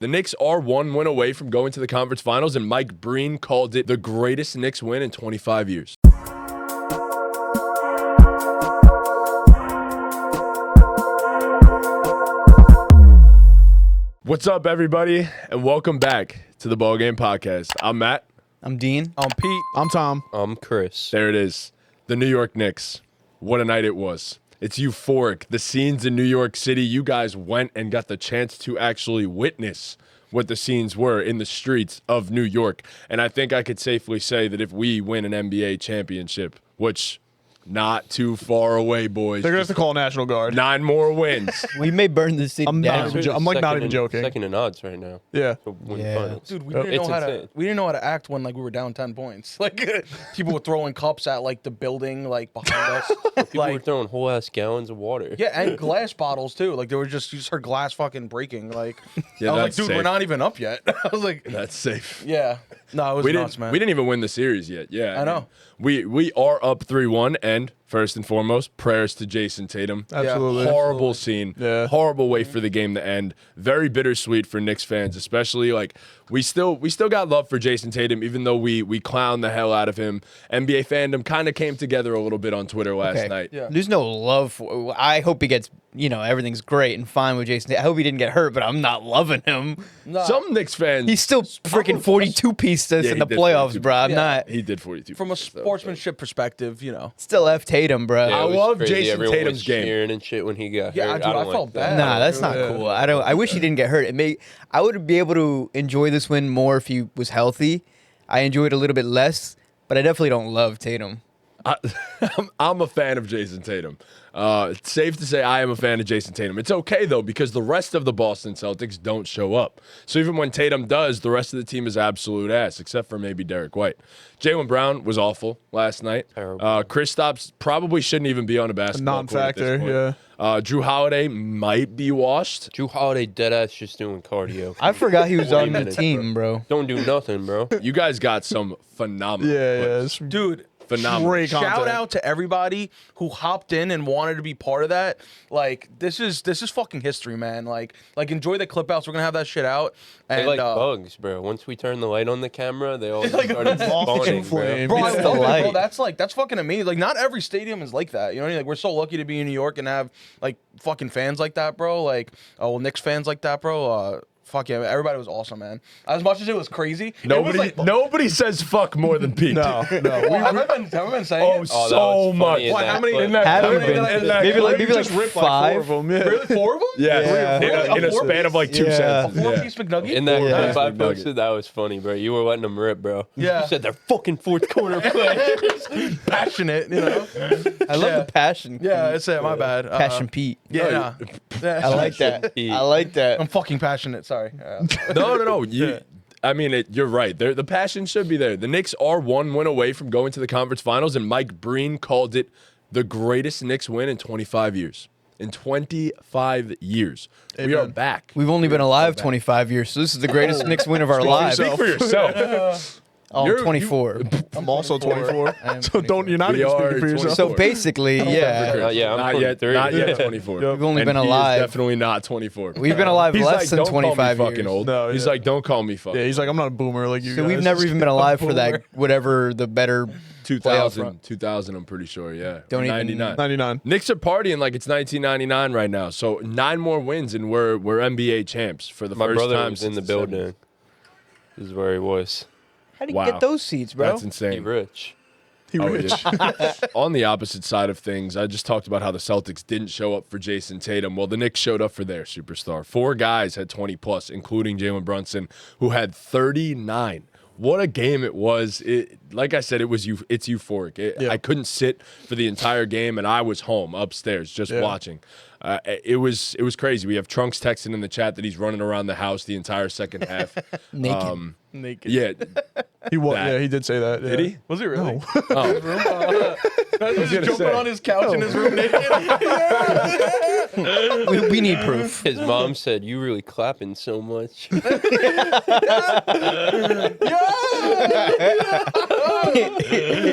The Knicks are one win away from going to the conference finals, and Mike Breen called it the greatest Knicks win in 25 years. What's up, everybody, and welcome back to the BallGame podcast. I'm Matt. I'm Dean. I'm Pete. I'm Tom. I'm Chris. There it is. The New York Knicks. What a night it was. It's euphoric. The scenes in New York City, you guys went and got the chance to actually witness what the scenes were in the streets of New York. And I think I could safely say that if we win an NBA championship, which not too far away, boys. They're going to have to call National Guard. 9 more wins. We may burn the city I'm down. not even joking. Second in odds right now. Yeah. To win Yeah. finals. Dude, we It's didn't know how to act when we were down 10 points. Like people were throwing cups at the building behind us. People were throwing whole ass gallons of water. Yeah, and glass bottles too. They were you just heard glass fucking breaking. Yeah, I was that's like, dude, safe. we're not even up yet. I was like, That's safe. yeah, no, it was nuts, man. We didn't even win the series yet. Yeah, I know. We are up 3-1, and first and foremost, prayers to Jayson Tatum. Absolutely. Horrible scene. Yeah. Horrible way for the game to end. Very bittersweet for Knicks fans, especially we still got love for Jayson Tatum, even though we clowned the hell out of him. NBA fandom kind of came together a little bit on Twitter last night. Yeah. There's no love for. I hope he gets. Everything's great and fine with Jayson. I hope he didn't get hurt, but I'm not loving him. No, Some Knicks fans. He's still freaking 42-pieced us Yeah, in he the did playoffs, 42. bro. I'm Yeah. not. He did 42. from a sportsmanship perspective, Still F Tatum, bro. Yeah, I it was love crazy. Jayson Everyone Tatum's was game. cheering and shit when he got Yeah, hurt. dude, I don't felt like that. bad. Nah, that's not Yeah. cool. I wish he didn't get hurt. I would be able to enjoy this win more if he was healthy. I enjoyed it a little bit less, but I definitely don't love Tatum. I'm a fan of Jayson Tatum. It's safe to say I am a fan of Jayson Tatum. It's okay, though, because the rest of the Boston Celtics don't show up. So even when Tatum does, the rest of the team is absolute ass, except for maybe Derek White. Jalen Brown was awful last night. Terrible. Kristaps probably shouldn't even be on a basketball court at this Non-factor, point. Drew Holiday might be washed. Drew Holiday deadass just doing cardio. I forgot he was 40 on the minutes, team, bro. Don't do nothing, bro. You guys got some phenomenal Yeah. clips. dude. Phenomenal. Great Shout content. out to everybody who hopped in and wanted to be part of that. This is fucking history, man. Enjoy the clip outs. We're gonna have that shit out. They And like bugs, bro. Once we turn the light on the camera, they all Like, started off in spawning, bro. flame. bro, I It's the love it, bro. light. That's fucking amazing. Not every stadium is like that. You know what I mean? We're so lucky to be in New York and have fucking fans like that, bro. Knicks fans like that, bro. Fuck yeah, everybody was awesome, man. As much as it was crazy, Nobody says fuck more than Pete. No. Have I been saying Oh, it? Oh, that so was much. funny in What, that how many- clip. In that Haven't clip, been. in that Maybe clip. like Just ripped like 4 five. of them. Yeah. Really, 4 of them? Yeah, Yeah. in a span of 2 Yeah. sentences. Four Yeah. piece McNugget? In that clip Yeah. I posted, that was funny, bro. You were letting them rip, bro. Yeah. You said they're fucking fourth quarter players. Passionate, you know? I love the passion. Yeah, it's it. My bad. Passion Pete. Yeah, I like that. Pete. I like that. I'm fucking passionate. Sorry. No. You're right. The passion should be there. The Knicks are 1 win away from going to the conference finals, and Mike Breen called it the greatest Knicks win in 25 years. In 25 years. We are Amen. back. We've only been alive 25 years, so this is the greatest Knicks win of our lives. Speak for yourself. Oh, I'm You're- 24. I'm also 24. I am So you're not We even are speaking for yourself. 24. So basically, yeah. Yeah, I'm not yet. 23. Not yet Yeah. 24. We've only And been he is alive. definitely not 24. We've been alive He's less like, than don't call me 25 fucking years. old. No, He's yeah. like, don't call me fucking. Yeah, he's like, I'm not a boomer like you So guys. we've never even been alive for that, Boomer. whatever the better 2000, I'm pretty sure. Yeah, Don't even- 99. 99. Knicks are partying like it's 1999 right now. So 9 more wins and we're NBA champs for the My first brother time was in since the 70s. building. This is where he was. How do you Wow. get those seats, bro? That's He insane. rich. He Oh, rich. yeah. On the opposite side of things, I just talked about how the Celtics didn't show up for Jayson Tatum. Well, the Knicks showed up for their superstar. 4 guys had 20-plus, including Jalen Brunson, who had 39. What a game it was. Like I said, it's euphoric. Yeah. I couldn't sit for the entire game, and I was home upstairs just watching. It was crazy. We have Trunks texting in the chat that he's running around the house the entire second half. Naked. Naked. Yeah. He was. That. Yeah, he did say that. Did yeah. he? Was it really? Oh. Just jumping on his couch in his room naked. We need proof. His mom said, "You really clapping so much."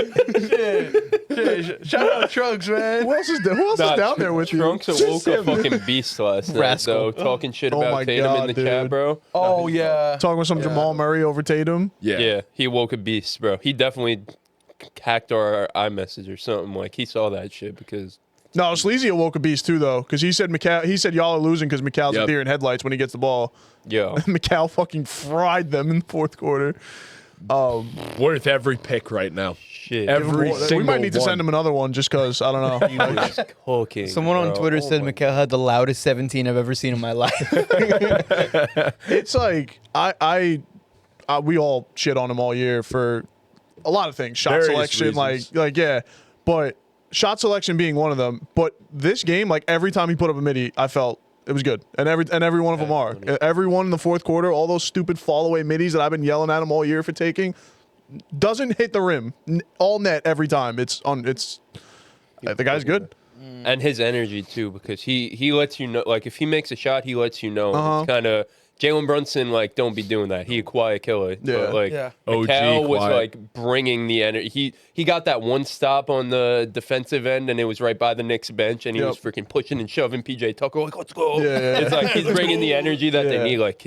Shit. Shout out Trunks, man. Who else is down there with you? Trunks awoke a fucking beast last night, Rascal. though, talking shit Oh my about Tatum God, in the dude. chat, bro. Oh yeah. Talking with some Jamal Murray over Tatum. Yeah, he woke a beast, bro. He definitely hacked our iMessage or something. Like, he saw that shit because... No, Sleazy awoke a beast too, though, because he said y'all are losing because McCall's a deer in headlights when he gets the ball. Yo. McCall fucking fried them in the fourth quarter. Worth every pick right now. Shit. Every single We might need to one. send him another one just because, I don't know. He was cooking, Someone on bro. Twitter Oh said my Mikal had the loudest 17 I've ever seen in my life. It's like, we all shit on him all year for a lot of things. Shot Various selection, reasons. yeah. But shot selection being one of them. But this game, like every time he put up a midi, I felt it was good. And every one of them are. Every one in the fourth quarter, all those stupid fall away middies that I've been yelling at him all year for taking, doesn't hit the rim. All net every time. The guy's good. And his energy too, because he lets you know, like, if he makes a shot, he lets you know. It's kind of Jalen Brunson, like, don't be doing that. He a quiet killer. Yeah. But, like, Yeah. OG Mikal was quiet. like bringing the energy. He got that one stop on the defensive end, and it was right by the Knicks bench, and he was freaking pushing and shoving PJ Tucker like, let's go. Yeah. It's like he's bringing the energy that Yeah. they need. Like,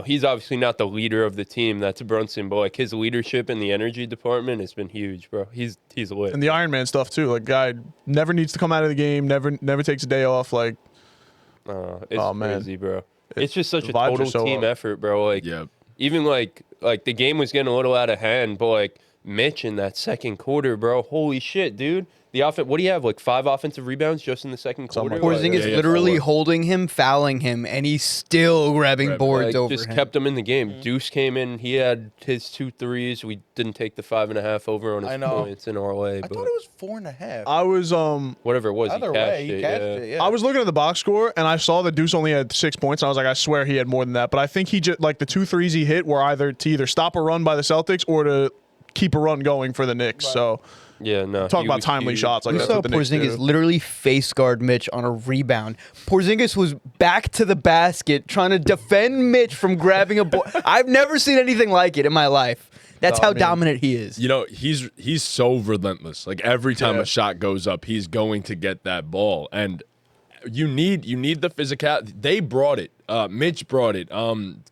he's obviously not the leader of the team. That's Brunson, but like his leadership in the energy department has been huge, bro. He's lit. And the Iron Man stuff too. Like, guy never needs to come out of the game. Never takes a day off. Like, It's Oh, man. crazy, bro. It's just such the a vibes are total so team up. effort, bro. Like, Yeah. even like the game was getting a little out of hand, but like Mitch in that second quarter, bro. Holy shit, dude. The offense. What do you have? Like 5 offensive rebounds just in the second quarter. Something like Porzingis Yeah, literally 4. holding him, fouling him, and he's still grabbing boards Like, over just him. kept him in the game. Deuce came in. He had his 2 threes. We didn't take the 5.5 over on his I know. points in our way. I But thought it was 4.5. I was whatever it was, Either he cashed way, he it. cashed yeah. it. Yeah. I was looking at the box score and I saw that Deuce only had 6 points. And I was like, I swear he had more than that. But I think he just, like, the 2 threes he hit were either to stop a run by the Celtics or to keep a run going for the Knicks. Right. So Yeah, no. talk he about was timely huge. shots. Like, We that's saw what the Knicks Porzingis do. literally face guard Mitch on a rebound. Porzingis was back to the basket trying to defend Mitch from grabbing a board. I've never seen anything like it in my life. That's how dominant he is. You know, he's so relentless. Like every time a shot goes up, he's going to get that ball. And you need the physicality. They brought it. Mitch brought it.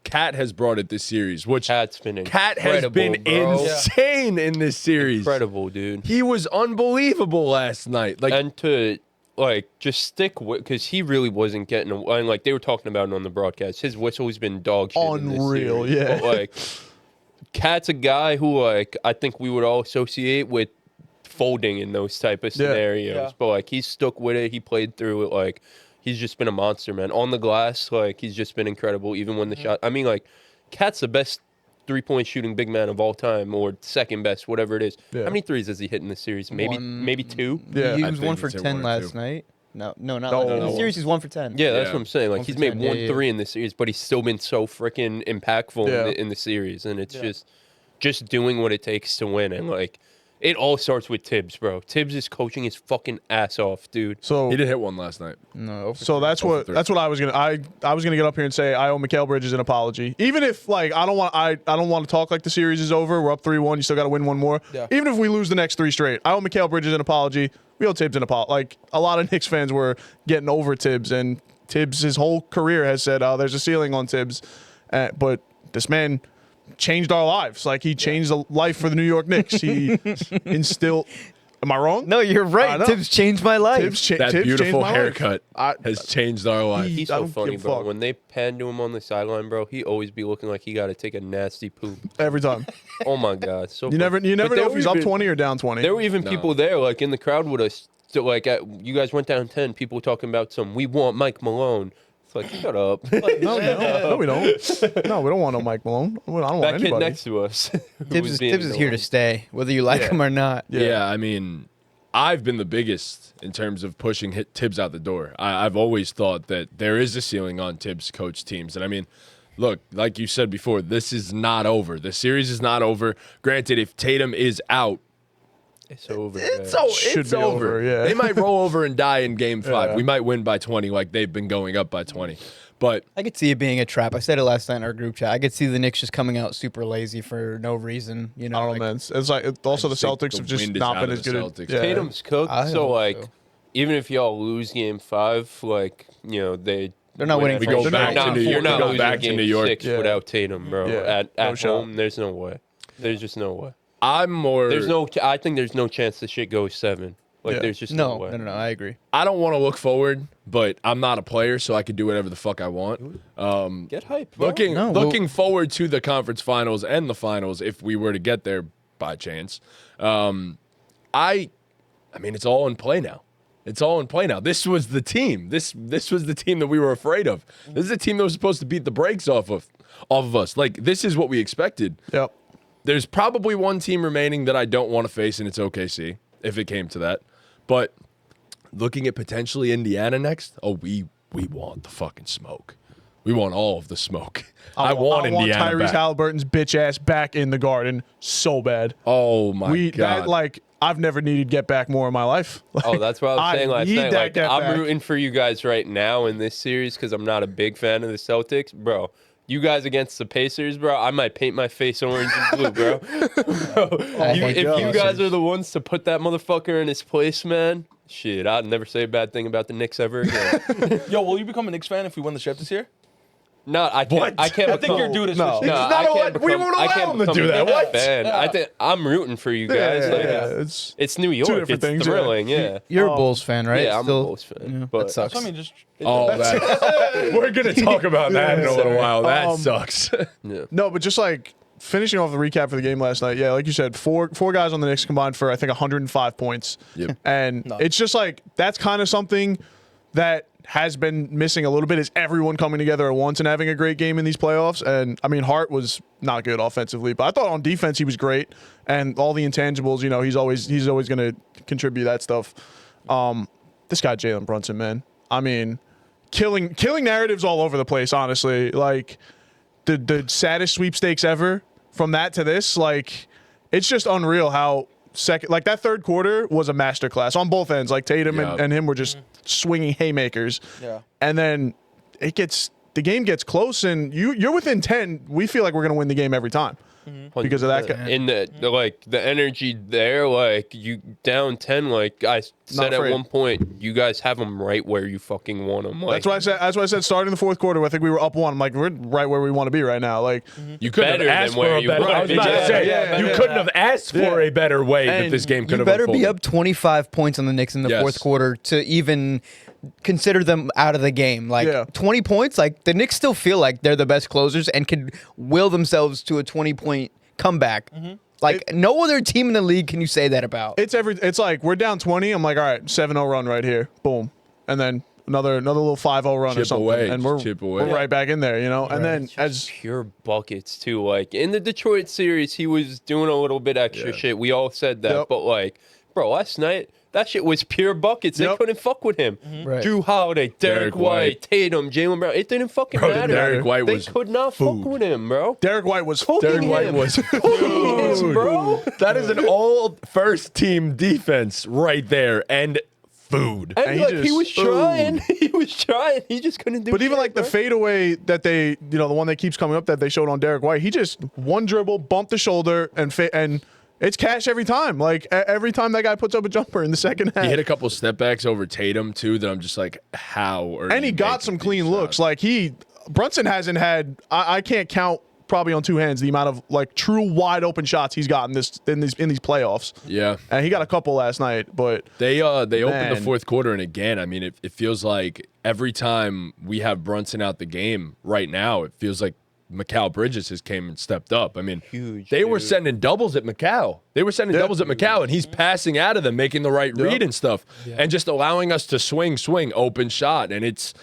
Cat has brought it this series, which Cat's been Cat has been incredible, bro. insane in this series. Incredible, dude. He was unbelievable last night. Like And to like just stick with, because he really wasn't getting away. And like they were talking about it on the broadcast, his whistle's been dog shit. Unreal, in this series. yeah. But like, Cat's a guy who like I think we would all associate with folding in those type of scenarios. Yeah. But like he stuck with it. He played through it. Like he's just been a monster, man. On the glass, like he's just been incredible. Even when the shot, I mean, like Cat's the best 3-point shooting big man of all time, or second best, whatever it is. Yeah. How many threes has he hit in this series? Maybe 2. Yeah. He I was think 1 for he's hit 10 1 or last 2. night. No, not No. last night. In the series, he's 1 for 10. Yeah, that's Yeah. what I'm saying. Like 1 he's for made 10, 1 yeah, 3 in this series, but he's still been so freaking impactful Yeah. in the series, and it's just doing what it takes to win. And like it all starts with Tibbs, bro. Tibbs is coaching his fucking ass off, dude. So he did hit one last night. No. So that's Over what 3. I was gonna I was gonna get up here and say I owe Mikal Bridges an apology. Even if like I don't want to talk like the series is over. We're up 3-1. You still got to win one more. Yeah. Even if we lose the next 3 straight, I owe Mikal Bridges an apology. We owe Tibbs an apology. Like a lot of Knicks fans were getting over Tibbs, and Tibbs his whole career has said, "Oh, there's a ceiling on Tibbs," but this man changed our lives. Like he changed the life for the New York Knicks. He instilled. Am I wrong? No, you're I right. know. Tibbs changed my life. Tibbs That Tibbs changed beautiful my life. haircut has changed our life. He's I so don't funny, give a bro. fuck. When they pan to him on the sideline, bro, he always be looking like he got to take a nasty poop. Every time. Oh my god, so You never But know there if he's were up even- 20 or down 20. There were even No. people there, like in the crowd with us. So, like, you guys went down 10. People talking about we want Mike Malone. It's like, shut up. No, we don't. No, we don't want no Mike Malone. I don't want that kid anybody. next to us. who Tibbs was being is here to annoying. stay, whether you like him or not. Yeah, I mean, I've been the biggest in terms of pushing Tibbs out the door. I've always thought that there is a ceiling on Tibbs coach teams. And I mean, look, like you said before, this is not over. The series is not over. Granted, if Tatum is out, It's over. It's, man. Should it's be over. over, yeah. They might roll over and die in game 5. Yeah. We might win by 20 like they've been going up by 20. But I could see it being a trap. I said it last night in our group chat. I could see the Knicks just coming out super lazy for no reason. You know, I don't like, know, man. It's like also the just think Celtics the have just wind is not out been of as the good. Celtics. Yeah. Tatum's cooked. I So hope like, so. even if y'all lose game 5, like they're not winning at We home. go back to New You're York. not We go losing back to game New York. 6 Yeah. without Tatum, bro. Yeah. At No shot. home, there's no way. There's just no way. I'm more. I think there's no chance the shit goes 7. Like Yeah. there's just no way. no. I agree. I don't want to look forward, but I'm not a player, so I can do whatever the fuck I want. Get hyped, bro. Looking forward to the conference finals and the finals if we were to get there by chance. I mean, it's all in play now. It's all in play now. This was the team. This was the team that we were afraid of. This is a team that was supposed to beat the brakes off of us. Like, this is what we expected. Yep. There's probably one team remaining that I don't want to face, and it's OKC, if it came to that. But looking at potentially Indiana next, we want the fucking smoke. We want all of the smoke. I want Indiana Tyrese back. Halliburton's bitch ass back in the Garden so bad. Oh my god! I've never needed get back more in my life. Oh, that's what I was saying last need night. that Like, get I'm back. rooting for you guys right now in this series because I'm not a big fan of the Celtics, bro. You guys against the Pacers, bro. I might paint my face orange and blue, bro. If you guys are the ones to put that motherfucker in his place, man, shit, I'd never say a bad thing about the Knicks ever again. Yo, will you become a Knicks fan if we win the chip this year? No, I can't. What? I can't. I think you're due to switch. No. teams. No, It's not I allowed- can't we become- won't I allow can't him to become do a that. Knicks What? fan. I think I'm rooting for you guys. It's New York. different It's things, yeah. thrilling. Yeah. You're a Bulls fan, right? Yeah, I'm Still? a Bulls fan. Yeah, but that sucks. So, I mean, just We're gonna talk about that in a little while. That Um, sucks. yeah. No, but just like finishing off the recap for the game last night. Yeah, like you said, four guys on the Knicks combined for I think 105 points. Yep. And it's just like that's kind of something that has been missing a little bit is everyone coming together at once and having a great game in these playoffs. And I mean, Hart was not good offensively, but I thought on defense he was great. And all the intangibles, you know, he's always going to contribute that stuff. This guy Jalen Brunson, man. I mean, killing narratives all over the place. Honestly, like the saddest sweepstakes ever. From that to this, like it's just unreal how that third quarter was a masterclass on both ends. Like Tatum and him were just swinging haymakers. Yeah. And then the game gets close and you're within 10. We feel like we're going to win the game every time. Because of that guy. In the energy there, like you down 10, like I said at afraid. one point, you guys have them right where you fucking want them. Like, That's why I said starting the fourth quarter, I think we were up 1. I'm like, we're right where we want to be right now. Like You couldn't Better have asked than where for a you better. were. I was about to Yeah, say yeah, you yeah. couldn't have asked for a better way that And this game could You have. better be unfolded. up 25 points on the Knicks in the Yes. fourth quarter to even consider them out of the game. Like Yeah. 20 points, like the Knicks still feel like they're the best closers and can will themselves to a 20-point comeback. Like no other team in the league can you say that about. it's like we're down 20. I'm like, all right, 7-0 run right here. Boom. And then another little 5-0 run or Chip something. away, And we're chip away. right back in there, you know? And then as pure buckets too. Like in the Detroit series, he was doing a little bit extra shit. We all said that, Yep. but like, bro, last night that shit was pure buckets. They Yep. couldn't fuck with him. Right. Drew Holiday, Derek White, Tatum, Jalen Brown. It didn't fucking Bro, matter. Derek White they was could not fuck food. with him, bro. Derek White was Derek White him. was Food, bro. That is an all first team defense right there and food. And And he like, he just- was trying. He was trying. He just couldn't do But even shit, like the bro. fadeaway that they, you know, the one that keeps coming up that they showed on Derek White, he just one dribble, bumped the shoulder, and it's cash every time. Like every time that guy puts up a jumper in the second half. He hit a couple step backs over Tatum too that I'm just like, how? And he got some clean looks. Like Brunson hasn't had. I can't count probably on two hands the amount of like true wide open shots he's gotten in these playoffs. Yeah. And he got a couple last night, but They opened the Man. fourth quarter, and again, I mean, it feels like every time we have Brunson out the game right now, it feels like Mikal Bridges has came and stepped up. I mean, Huge, they were dude. sending doubles at Mikal. They were sending doubles at Mikal, and he's passing out of them, making the right read and stuff, and just allowing us to swing, open shot. And it's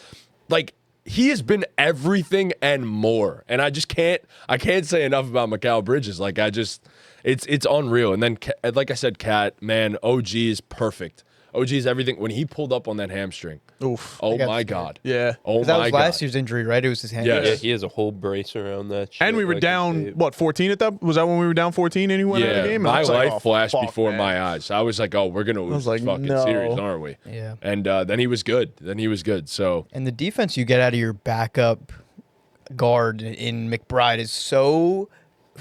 like he has been everything and more. And I can't say enough about Mikal Bridges. Like it's unreal. And then, like I said, Kat, man, OG is perfect. OG's everything. When he pulled up on that hamstring, Oof. oh got my scared. God. Yeah. Oh That my was God. last year's injury, right? It was his hand. Yes. Yeah, he has a whole brace around that shit. And we were like, down, it- what, 14 at that? Was that when we were down 14 and he went out of the game? And I my was like, life oh, flashed fuck, before man. my eyes. I was like, oh, we're going to lose like, this fucking no. series, aren't we? Yeah. And then he was good. So, And the defense you get out of your backup guard in McBride is so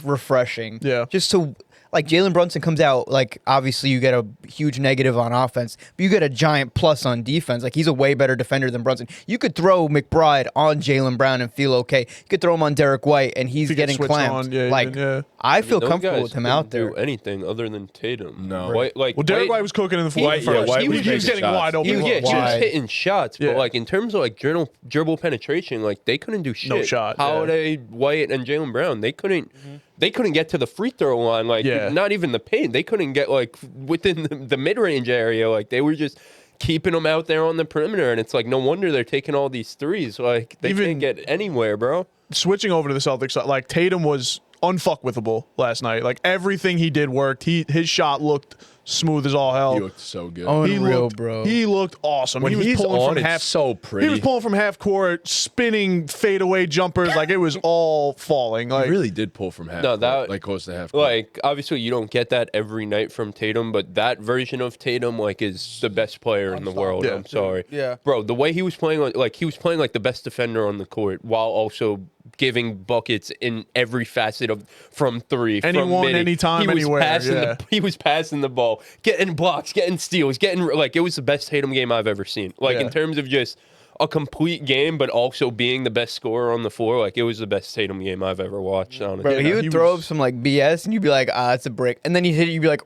refreshing. Yeah. Just so, like, Jalen Brunson comes out, like, obviously you get a huge negative on offense, but you get a giant plus on defense. Like, he's a way better defender than Brunson. You could throw McBride on Jaylen Brown and feel okay. You could throw him on Derek White and he's If he gets getting switched clamped. on, yeah, like, even, yeah. I feel those comfortable guys with him couldn't out there. do anything other than Tatum. No. White, like, Well, Derek White was cooking in the fourth. White- yeah, first. White he was was making getting shots. wide open. He was wide. hitting shots, but Yeah. like in terms of like dribble penetration, like they couldn't do shit. No shot, yeah. Holiday, White, and Jalen Brown, they couldn't. They couldn't get to the free throw line, like Yeah. not even the paint. They couldn't get like within the mid range area. Like they were just keeping them out there on the perimeter, and it's like no wonder they're taking all these threes. Like they Even- can't get anywhere, bro. Switching over to the Celtics, like Tatum was unfuckwithable last night. Like everything he did worked. His shot looked smooth as all hell. he looked so good. He Unreal, looked, bro. He looked awesome. When he was he's pulling on, from it's half. so pretty. He was pulling from half court, spinning fadeaway jumpers. Like it was all falling. Like He really did pull from half. No, court, that- like close to half. court. Like obviously you don't get that every night from Tatum, but that version of Tatum like is the best player in the world. Yeah. I'm sorry, Yeah. bro. The way he was playing, like he was playing like the best defender on the court, while also giving buckets in every facet of from three, Anyone, from mid. anytime, he was anywhere, Passing yeah. he was passing the ball, getting blocks, getting steals, getting like it was the best Tatum game I've ever seen. Like Yeah. in terms of just a complete game, but also being the best scorer on the floor. Like it was the best Tatum game I've ever watched. Honestly, Bro, he Yeah, would he throw was- up some, like, BS, and you'd be like, it's a brick. And then he'd hit it, you'd be like,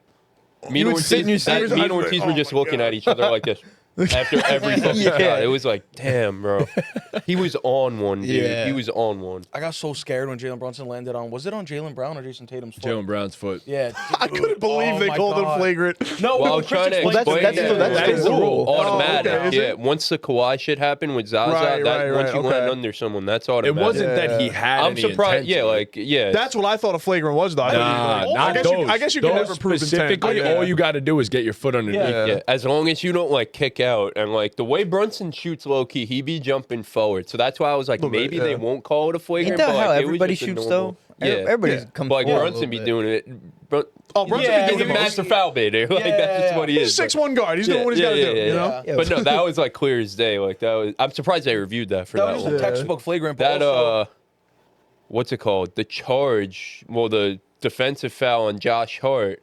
Me you and would sit in your Ortiz, seat. me and Ortiz were just looking at each other like this after every fucking Yeah. shot. It was like, damn, bro. He was on one, dude. Yeah. He was on one. I got so scared when Jalen Brunson landed on. Was it on Jalen Brown or Jason Tatum's foot? Jalen Brown's foot. Yeah. I couldn't believe they my called God. it flagrant. No, Well, I when was Chris trying to explained that's- explain that's the rule. Automatic. Oh, okay, is yeah. it? Once the Kawhi shit happened with Zaza, Right, that right, once right, you land okay. under someone, that's It automatic. wasn't that Yeah. he had I'm any surprised. intent Yeah, to it. like yeah. That's what I thought a flagrant was, though. I thought Nah, he was like, not I guess those. I guess you can Those never prove intent. specifically. Yeah. All you got to do is get your foot underneath. Yeah. As long as you don't like kick out and like the way Brunson shoots low key, he be jumping forward. So that's why I was like, Little bit, maybe yeah. they won't call it a flagrant. Ain't that but, how like, it was everybody just a shoots, normal- though? Yeah, Everybody's Yeah. come But like forward a Brunson be little bit. doing it. Oh, Brunson Yeah, be He's doing a the master foul baiter. Like that's just what he is. He's but- 6'1" guard. He's doing what he's got to do. You know. Yeah. But no, that was like clear as day. Like that was. I'm surprised they reviewed that for That that was one. just a textbook flagrant. But That also, what's it called? The charge. Well, the defensive foul on Josh Hart.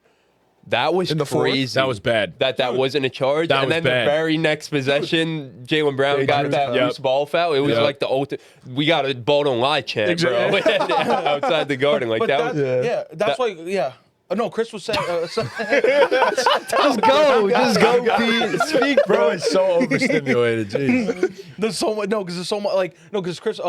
That was In the fourth? crazy. That was bad. That wasn't a charge. That and was then bad. the very next possession, Jalen Brown They got drew- that yep. loose ball foul. It was Yep. like the ultimate. We got a ball don't lie chant, bro. Outside the garden, like but that. Was, yeah, that's why. Yeah. No, Chris was saying. Just go, Pete. Speak, Bro, bro. it's so overstimulated. Jeez. There's so much. No, because there's so much. Like, no, because Chris.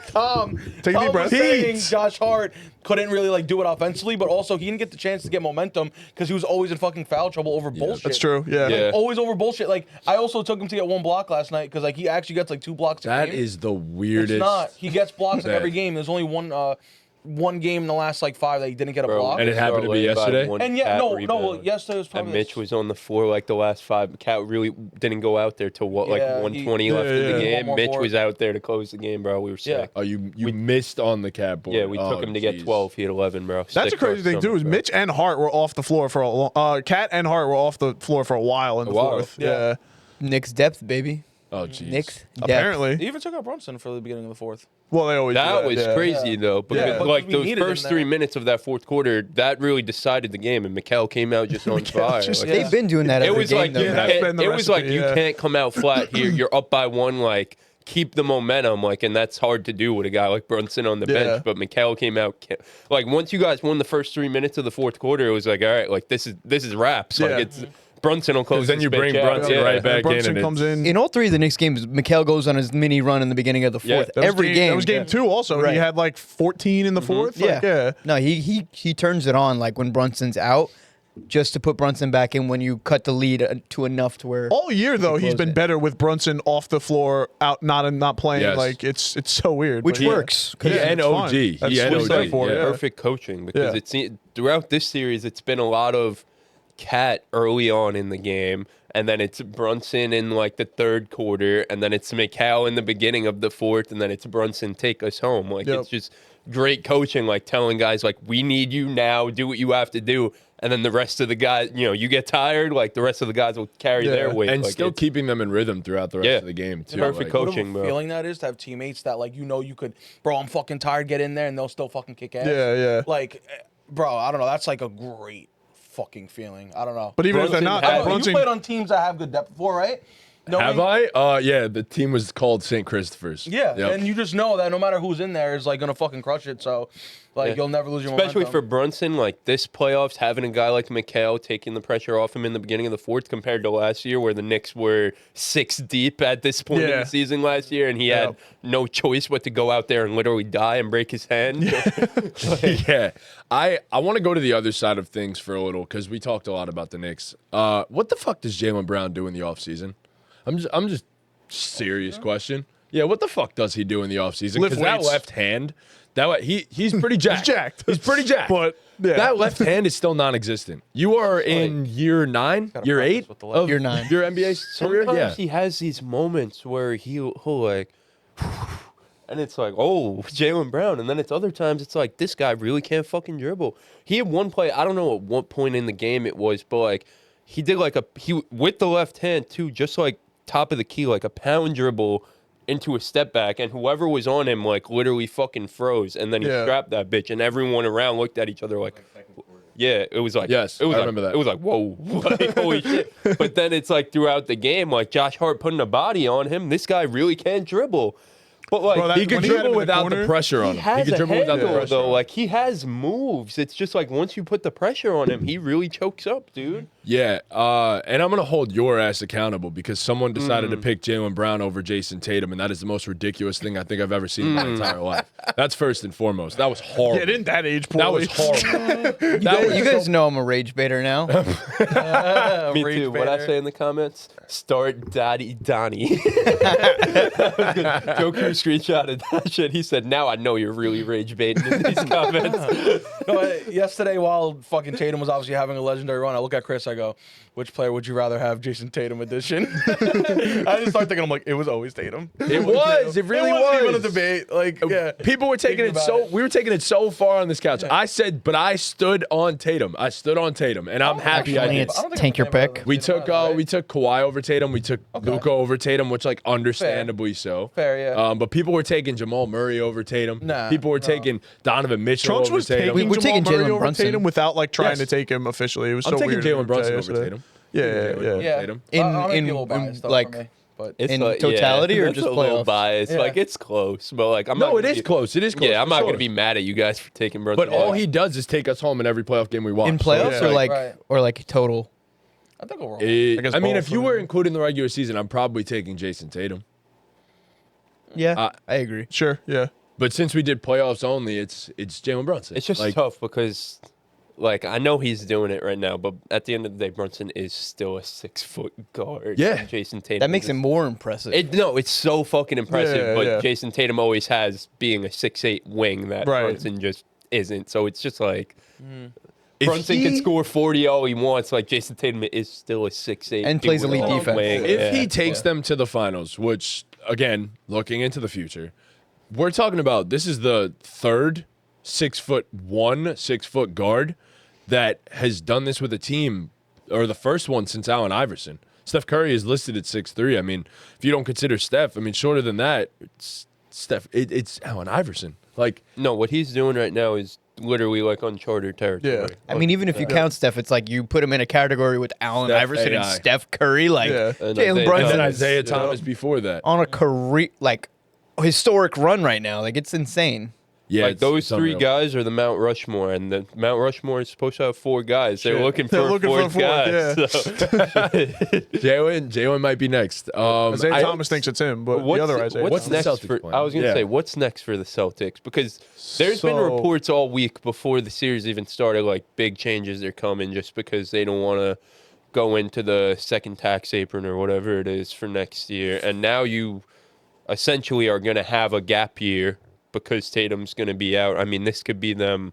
Tom. Take a deep Tom breath. was saying Pete. Josh Hart couldn't really like do it offensively, but also he didn't get the chance to get momentum because he was always in fucking foul trouble over bullshit. That's true. Yeah. Yeah. Always over bullshit. Like I also took him to get one block last night because like he actually gets like 2 blocks. That a game. is the weirdest. It's not. He gets blocks like That- every game. There's only one game in the last like 5 that he didn't get a bro, block. And it happened to be Led by yesterday? one And yeah, cat no, rebound. yesterday was probably And Mitch was on the floor like the last 5. Cat really didn't go out there till what, like Yeah, 120 he- left in Yeah, the yeah. game. One more Mitch for was it. out there to close the game, bro. We were sick. Oh, you missed on the cat board. Yeah, we Oh, took him to get jeez. 12. He had 11, bro. That's a Sick crazy for thing too. summer, Is bro. Mitch and Hart were off the floor for a long. Cat and Hart were off the floor for a while in the while. fourth. Yeah. Yeah. Knicks depth, baby. Oh, jeez. Knicks depth. Apparently. He even took out Brunson for the beginning of the fourth. Well, they always. That do was yeah. crazy Yeah. though, because Yeah. like We those needed him first there. 3 minutes of that fourth quarter, that really decided the game, and Mikel came out just on fire. just- Like, Yeah. They've been doing that it every was game, like though. you Yeah, that's can't- been the it was like recipe, you yeah. can't come out flat here. You're up by 1, like keep the momentum, like, and that's hard to do with a guy like Brunson on the Yeah. bench. But Mikel came out like once you guys won the first 3 minutes of the fourth quarter, it was like all right, like this is wraps. Yeah. Like it's Brunson will close. then this you bitch bring out. Brunson Yeah. right back in Brunson and comes in. In all 3 of the Knicks games, Mikal goes on his mini run in the beginning of the Yeah, fourth. that That was Every game. That was game 2 also. Right. He had like 14 in the fourth. Like, yeah. No, he turns it on like when Brunson's out, just to put Brunson back in when you cut the lead to enough to where. All year though, he's close been it. better with Brunson off the floor, out not playing. Yes. Like it's so weird. Which but yeah. works. 'cause Yeah, and it's OG. fine. He That's and what it's OG, there for, yeah. Perfect coaching because Yeah. it's throughout this series it's been a lot of Cat early on in the game and then it's Brunson in like the third quarter, and then it's Mikal in the beginning of the fourth, and then it's Brunson take us home. Like it's just great coaching, like telling guys like we need you now, do what you have to do. And then the rest of the guys, you get tired, like the rest of the guys will carry their weight. And like still keeping them in rhythm throughout the rest of the game, too. Perfect coaching, what a bro. feeling that is to have teammates that, like, you could, bro, I'm fucking tired, get in there, and they'll still fucking kick ass. Yeah. Like, bro, I don't know. That's like a great fucking feeling. I don't know. But even if they're not, I don't know, Brunson, you played on teams that have good depth before, right? Have I? Yeah, the team was called St. Christopher's. Yeah, Yep. and you just know that no matter who's in there is like gonna fucking crush it. So, like, you'll never lose your Especially momentum. for Brunson, like this playoffs, having a guy like Mikal taking the pressure off him in the beginning of the fourth compared to last year where the Knicks were 6 deep at this point in the season last year and he had no choice but to go out there and literally die and break his hand. Yeah. I want to go to the other side of things for a little because we talked a lot about the Knicks. What the fuck does Jalen Brown do in the offseason? I'm just serious question. Yeah, what the fuck does he do in the offseason? Lift Because that weights. left hand, he's pretty jacked. jacked. He's pretty jacked. But, yeah. that left hand is still non-existent. You are in year 9, year 8 with the left. of Year 9. your NBA career. Sometimes Yeah. he has these moments where he'll like, and it's like, oh, Jalen Brown. And then it's other times it's like, this guy really can't fucking dribble. He had one play, I don't know at what point in the game it was, but like, he did like with the left hand too, just like top of the key, like a pound dribble into a step back, and whoever was on him like literally fucking froze, and then he strapped that bitch, and everyone around looked at each other like, yeah, it was like, Yes, it was I like, remember that. It was like, whoa, like, holy shit. But then it's like throughout the game, like Josh Hart putting a body on him, this guy really can't dribble. But like, Bro, that- He could when he had him dribble in the without the corner, pressure on he him. has He could a dribble without the handle, pressure. though. Like he has moves. It's just like once you put the pressure on him, he really chokes up, dude. Yeah, and I'm going to hold your ass accountable because someone decided to pick Jalen Brown over Jayson Tatum, and that is the most ridiculous thing I think I've ever seen in my entire life. That's first and foremost. That was horrible. Get in that age That poorly. was horrible. You guys know I'm a rage baiter now. Me Rage too. What I baiter. say in the comments? Start Daddy Donnie. Joe Crew screenshotted that shit. He said, "Now I know you're really rage baiting in these comments." No, yesterday, while fucking Tatum was obviously having a legendary run, I look at Chris, I go, which player would you rather have, Jayson Tatum edition? I just start thinking, I'm like, it was always Tatum. It was. It really wasn't even a was. debate. Like, yeah. People were taking Thinking it about we were taking it so far on this couch. I said, but I stood on Tatum. I stood on Tatum, and I'm happy I Actually, did. it's I don't think tank your I'm a fan of pick. We took right? we took Kawhi over Tatum. We took Luka over Tatum, which like understandably so. Fair, yeah. But people were taking Jamal Murray over Tatum. Nah, people were no. taking Donovan Mitchell Trunch over was Tatum. taking We're taking Jamal Murray Jalen over Brunson. Tatum without like trying Yes. to take him officially. It was I'm so taking weird. Jalen Brunson over yesterday. Tatum. Yeah. Yeah. Tatum. I might be a little biased, though, like for me, but It's In like- totality or that's just a little playoffs? biased? Yeah. Like it's close, but like I'm not. No, it gonna is be- close. It is close. Yeah, I'm for not sure. gonna be mad at you guys for taking Brunson. But all he does is take us home in every playoff game we watch. In playoffs So it's or like- like or like total? I think overall. I guess mean, both if you of were them. including the regular season, I'm probably taking Jayson Tatum. Yeah, I agree. Sure. Yeah. But since we did playoffs only, it's Jalen Brunson. It's just like, tough because, like, I know he's doing it right now, but at the end of the day, Brunson is still a 6-foot guard. Yeah. and Jayson Tatum. That makes is- him more impressive. No, it's so fucking impressive. Yeah, but yeah. Jayson Tatum always has being a 6'8" wing that Right. Brunson just isn't. So it's just like if Brunson he- can score 40 all he wants. Like Jayson Tatum is still a 6'8" And plays elite do-it-all defense. wing. If Yeah. he takes them to the finals, which again, looking into the future, we're talking about this is the third 6'1", 6-foot guard that has done this with a team, or the first one since Allen Iverson. Steph Curry is listed at 6'3". I mean, if you don't consider Steph, I mean, shorter than that, it's Steph. It's Allen Iverson. Like, No, what he's doing right now is literally like uncharted territory. Yeah. I mean, even if you count Steph, it's like you put him in a category with Allen Steph Iverson and AI. Steph Curry, like Yeah. And Jalen Isaiah Brunson and then Thomas. Isaiah Yeah. Thomas before that. on a career like historic run right now. Like it's insane. Yeah, Like those it's three unreal. guys are the Mount Rushmore, and the Mount Rushmore is supposed to have 4 guys. They're Shit. looking They're for a looking for a fourth guy. fourth, So. Jalen might be next. Isaiah Thomas thinks it's him, but the other Isaiah. What's the next Celtics for? playing? I was gonna Yeah. say, what's next for the Celtics? Because there's been So- reports all week before the series even started, like big changes are coming, just because they don't want to go into the second tax apron or whatever it is for next year. And now you essentially are gonna have a gap year because Tatum's gonna be out. I mean, this could be them,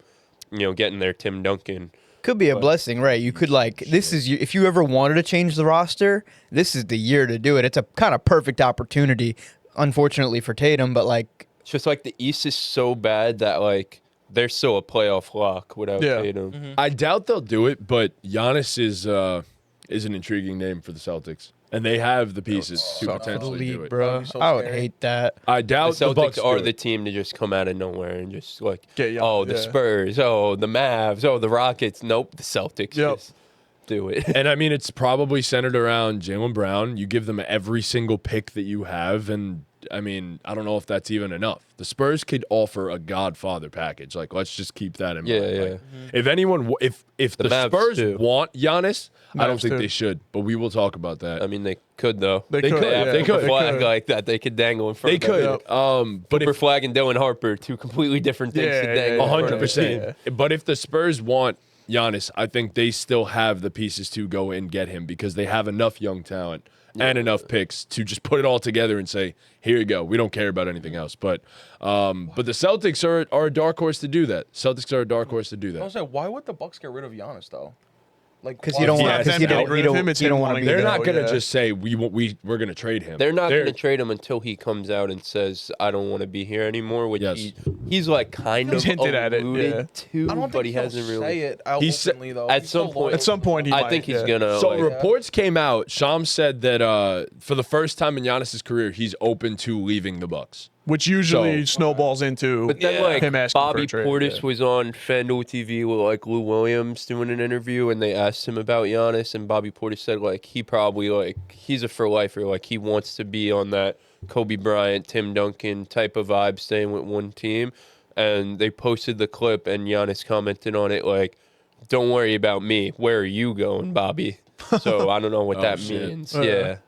getting their Tim Duncan. Could be a blessing, right? You could if you ever wanted to change the roster, this is the year to do it. It's a kind of perfect opportunity, unfortunately for Tatum, but like It's just like the East is so bad that like they're still a playoff lock without Tatum. I doubt they'll do it, but Giannis is an intriguing name for the Celtics, and they have the pieces to potentially do league, it. bro. That'd be so I would scary. hate that. I The doubt the Bucks Celtics are do the it. team to just come out of nowhere and just like, Get young, oh, the yeah. Spurs, oh, the Mavs, oh, the Rockets. Nope, the Celtics Yep. just do it. And I mean, it's probably centered around Jalen Brown. You give them every single pick that you have, and I mean, I don't know if that's even enough. The Spurs could offer a Godfather package. Like, let's just keep that in mind. Yeah. Like, if anyone, if the Mavs Spurs too. want Giannis, I don't Mavs think too. they should. But we will talk about that. I mean, they could though. They could, could. yeah, Yeah, they could. Flag could. like that, they could dangle in front. They of them. could. Yep. But Cooper if Flagg and Dylan Harper, two completely different things to Yeah, dangle. yeah, in front of a 100%. team. But if the Spurs want Giannis, I think they still have the pieces to go and get him because they have enough young talent and enough picks to just put it all together and say, here you go. We don't care about anything else. But the Celtics are a dark horse to do that. Celtics are a dark horse to do I was that. like, why would the Bucks get rid of Giannis though? Like, Because why- you don't Yeah, want it's because you them don't getting you rid of don't him, it's you him don't want to wanting be to They're there. not going to yeah. just say we're going to trade him. They're not They're- going to trade him until he comes out and says, "I don't want to be here anymore." Which Yes. he's like kind He's of hinted at it, alluded yeah. to, I don't but think he he'll hasn't say really. it out He's- openly though. at He's some so point- loyal. At some point, he I might, think he's yeah. gonna. So like, reports came out. Sham said that for the first time in Giannis's career, he's open to leaving the Bucks. Which usually So- snowballs into But then, like, him asking Bobby for a trade. Portis yeah. was on FanDuel TV with, like, Lou Williams doing an interview, and they asked him about Giannis, and Bobby Portis said, like, he probably, like, he's a for-lifer. Like, he wants to be on that Kobe Bryant, Tim Duncan type of vibe, staying with one team. And they posted the clip, and Giannis commented on it, like, don't worry about me. Where are you going, Bobby? So I don't know what that shit. means. Yeah.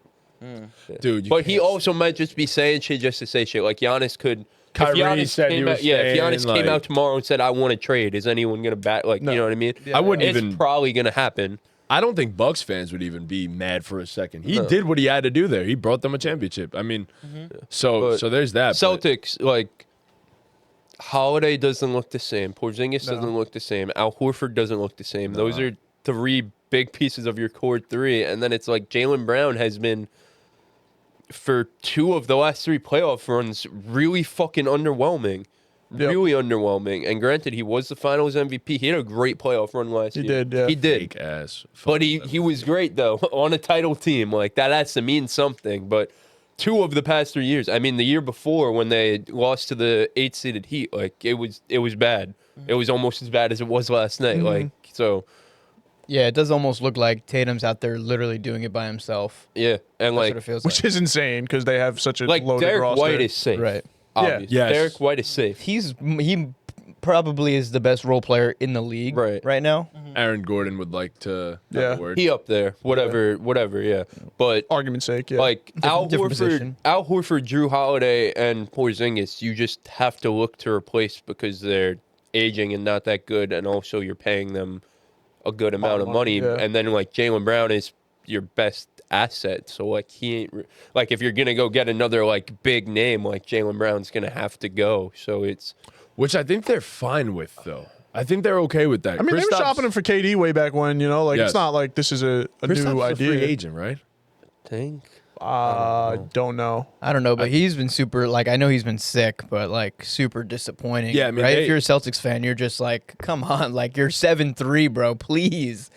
Dude, you But he can't- also might just be saying shit just to say shit. Like Giannis could. Kyrie if Giannis said he came was out, yeah, if staying, Giannis came like- out tomorrow and said, "I want to trade," is anyone gonna bat? Like, No. you know what I mean? Yeah, I wouldn't It's even. probably gonna happen. I don't think Bucks fans would even be mad for a second. He did what he had to do there. He brought them a championship. I mean, But so there's that. but- Celtics, like, Holiday doesn't look the same. Porzingis doesn't look the same. Al Horford doesn't look the same. Those are three big pieces of your core three, and then it's like Jalen Brown has been, for two of the last three playoff runs, really fucking underwhelming. Yep. Really underwhelming. And granted, he was the Finals MVP. He had a great playoff run last year. did, yeah. He did. Fake ass. But he was great though on a title team. Like that has to mean something. But two of the past 3 years, I mean, the year before when they lost to the 8-seeded Heat, like it was bad. It was almost as bad as it was last night. Like so, Yeah, it does almost look like Tatum's out there literally doing it by himself. yeah, and That's like what it feels Which like. is insane because they have such a like loaded Derek roster. White is safe, Right. Obviously. Yes. Derek White is safe. He probably is the best role player in the league Right. now. Aaron Gordon would like to have Yeah. a word. He up there, whatever, yeah. But Argument's sake, yeah. like Al different Horford, position. Al Horford, Drew Holiday, and Porzingis, you just have to look to replace because they're aging and not that good, and also you're paying them a good amount of money. yeah. And then like Jalen Brown is your best asset, so like he ain't like if you're gonna go get another like big name, like Jalen Brown's gonna have to go. So it's Which I think they're fine with, though. I think they're okay with that. I mean, they were shopping him for KD way back when, you know? Like, Yes. it's not like this is a Kristaps new a idea. free agent, right? think Don't know. I don't know, but he's been super. Like I know he's been sick, but like super disappointing. Yeah, I mean, right. they- If you're a Celtics fan, you're just like, come on, like you're 7-3, bro. Please.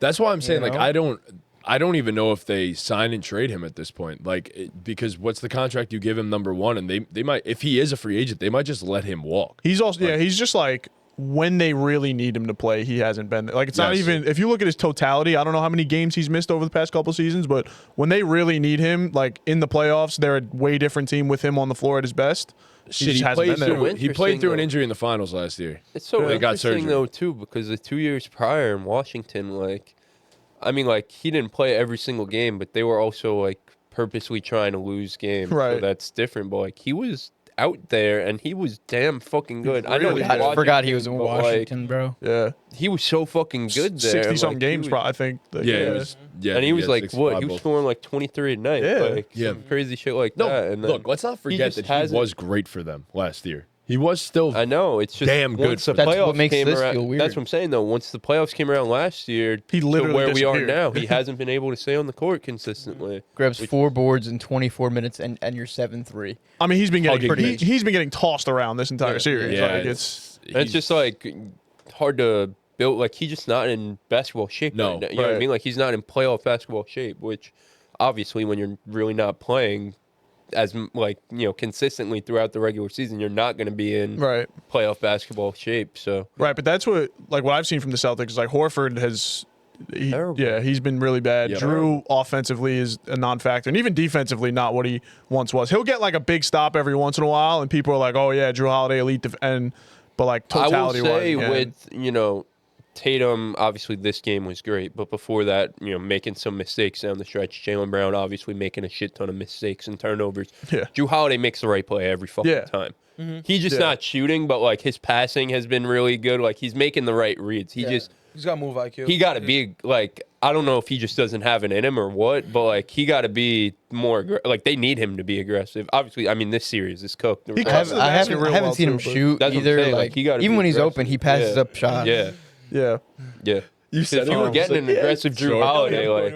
That's why I'm saying, like, know? I don't even know if they sign and trade him at this point. Like, because what's the contract you give him, number one? And they might, if he is a free agent, they might just let him walk. He's also, yeah, he's just like, when they really need him to play, he hasn't been there. Like, it's not Yes. even, if you look at his totality, I don't know how many games he's missed over the past couple seasons, but when they really need him, like in the playoffs, they're a way different team with him on the floor at his best. Shit, just hasn't been there. he played through an though. injury in the finals last year. it's so They got interesting surgery. though too because the 2 years prior in Washington, like I mean, like he didn't play every single game, but they were also like purposely trying to lose games. So Right. that's different. But like he was out there and he was damn fucking good. I know really he's good. I forgot he was in Washington, but, like, Washington, bro. Yeah. he was so fucking good there. 60 something like, games, he was- probably, I think. Like, Yeah, it was. Yeah, and he was had like, 65 what? He was both. scoring like 23 a night. Yeah. Like Yeah. some crazy shit like No, that. And then look, let's not forget just that he hasn't- was great for them last year. He was still. I know. It's just Damn good once the for them. That's what playoffs makes came this around. feel weird. That's what I'm saying, though. Once the playoffs came around last year, He to literally where we are disappeared. now, he hasn't been able to stay on the court consistently. Grabs 4 boards in 24 minutes and you're 7-3. I mean, he's been getting Hugging he's been getting tossed around this entire series. Yeah, Like, And it's just like hard to build. Like he's just not in basketball shape. No, right now. You know what I right. mean? Like he's not in playoff basketball shape. Which obviously, when you're really not playing as consistently throughout the regular season, you're not going to be in right. playoff basketball shape. So Right, but that's what I've seen from the Celtics is like Horford has Terrible. he's been really bad. Yep. Drew offensively is a non-factor, and even defensively not what he once was. He'll get like a big stop every once in a while, and people are like, "Oh yeah, Drew Holiday elite," but like I will totality say wise, with Tatum, obviously this game was great, but before that, making some mistakes down the stretch. Jalen Brown obviously making a shit ton of mistakes and turnovers. Yeah. Drew Holiday makes the right play every fucking time. He's just not shooting, but like his passing has been really good. Like he's making the right reads. He's got move IQ. He got to be like, I don't know if he just doesn't have it in him or what, but like he got to be more like they need him to be aggressive. Obviously, I mean this series is cooked. He cuts to the I basket haven't, real I haven't well, seen too, him but- shoot That's what I'm either. saying, like, Like, he gotta even be when he's aggressive. open, he passes Yeah. up shots. Yeah, Yeah. yeah. You If you were getting an aggressive Drew sure. Holiday, like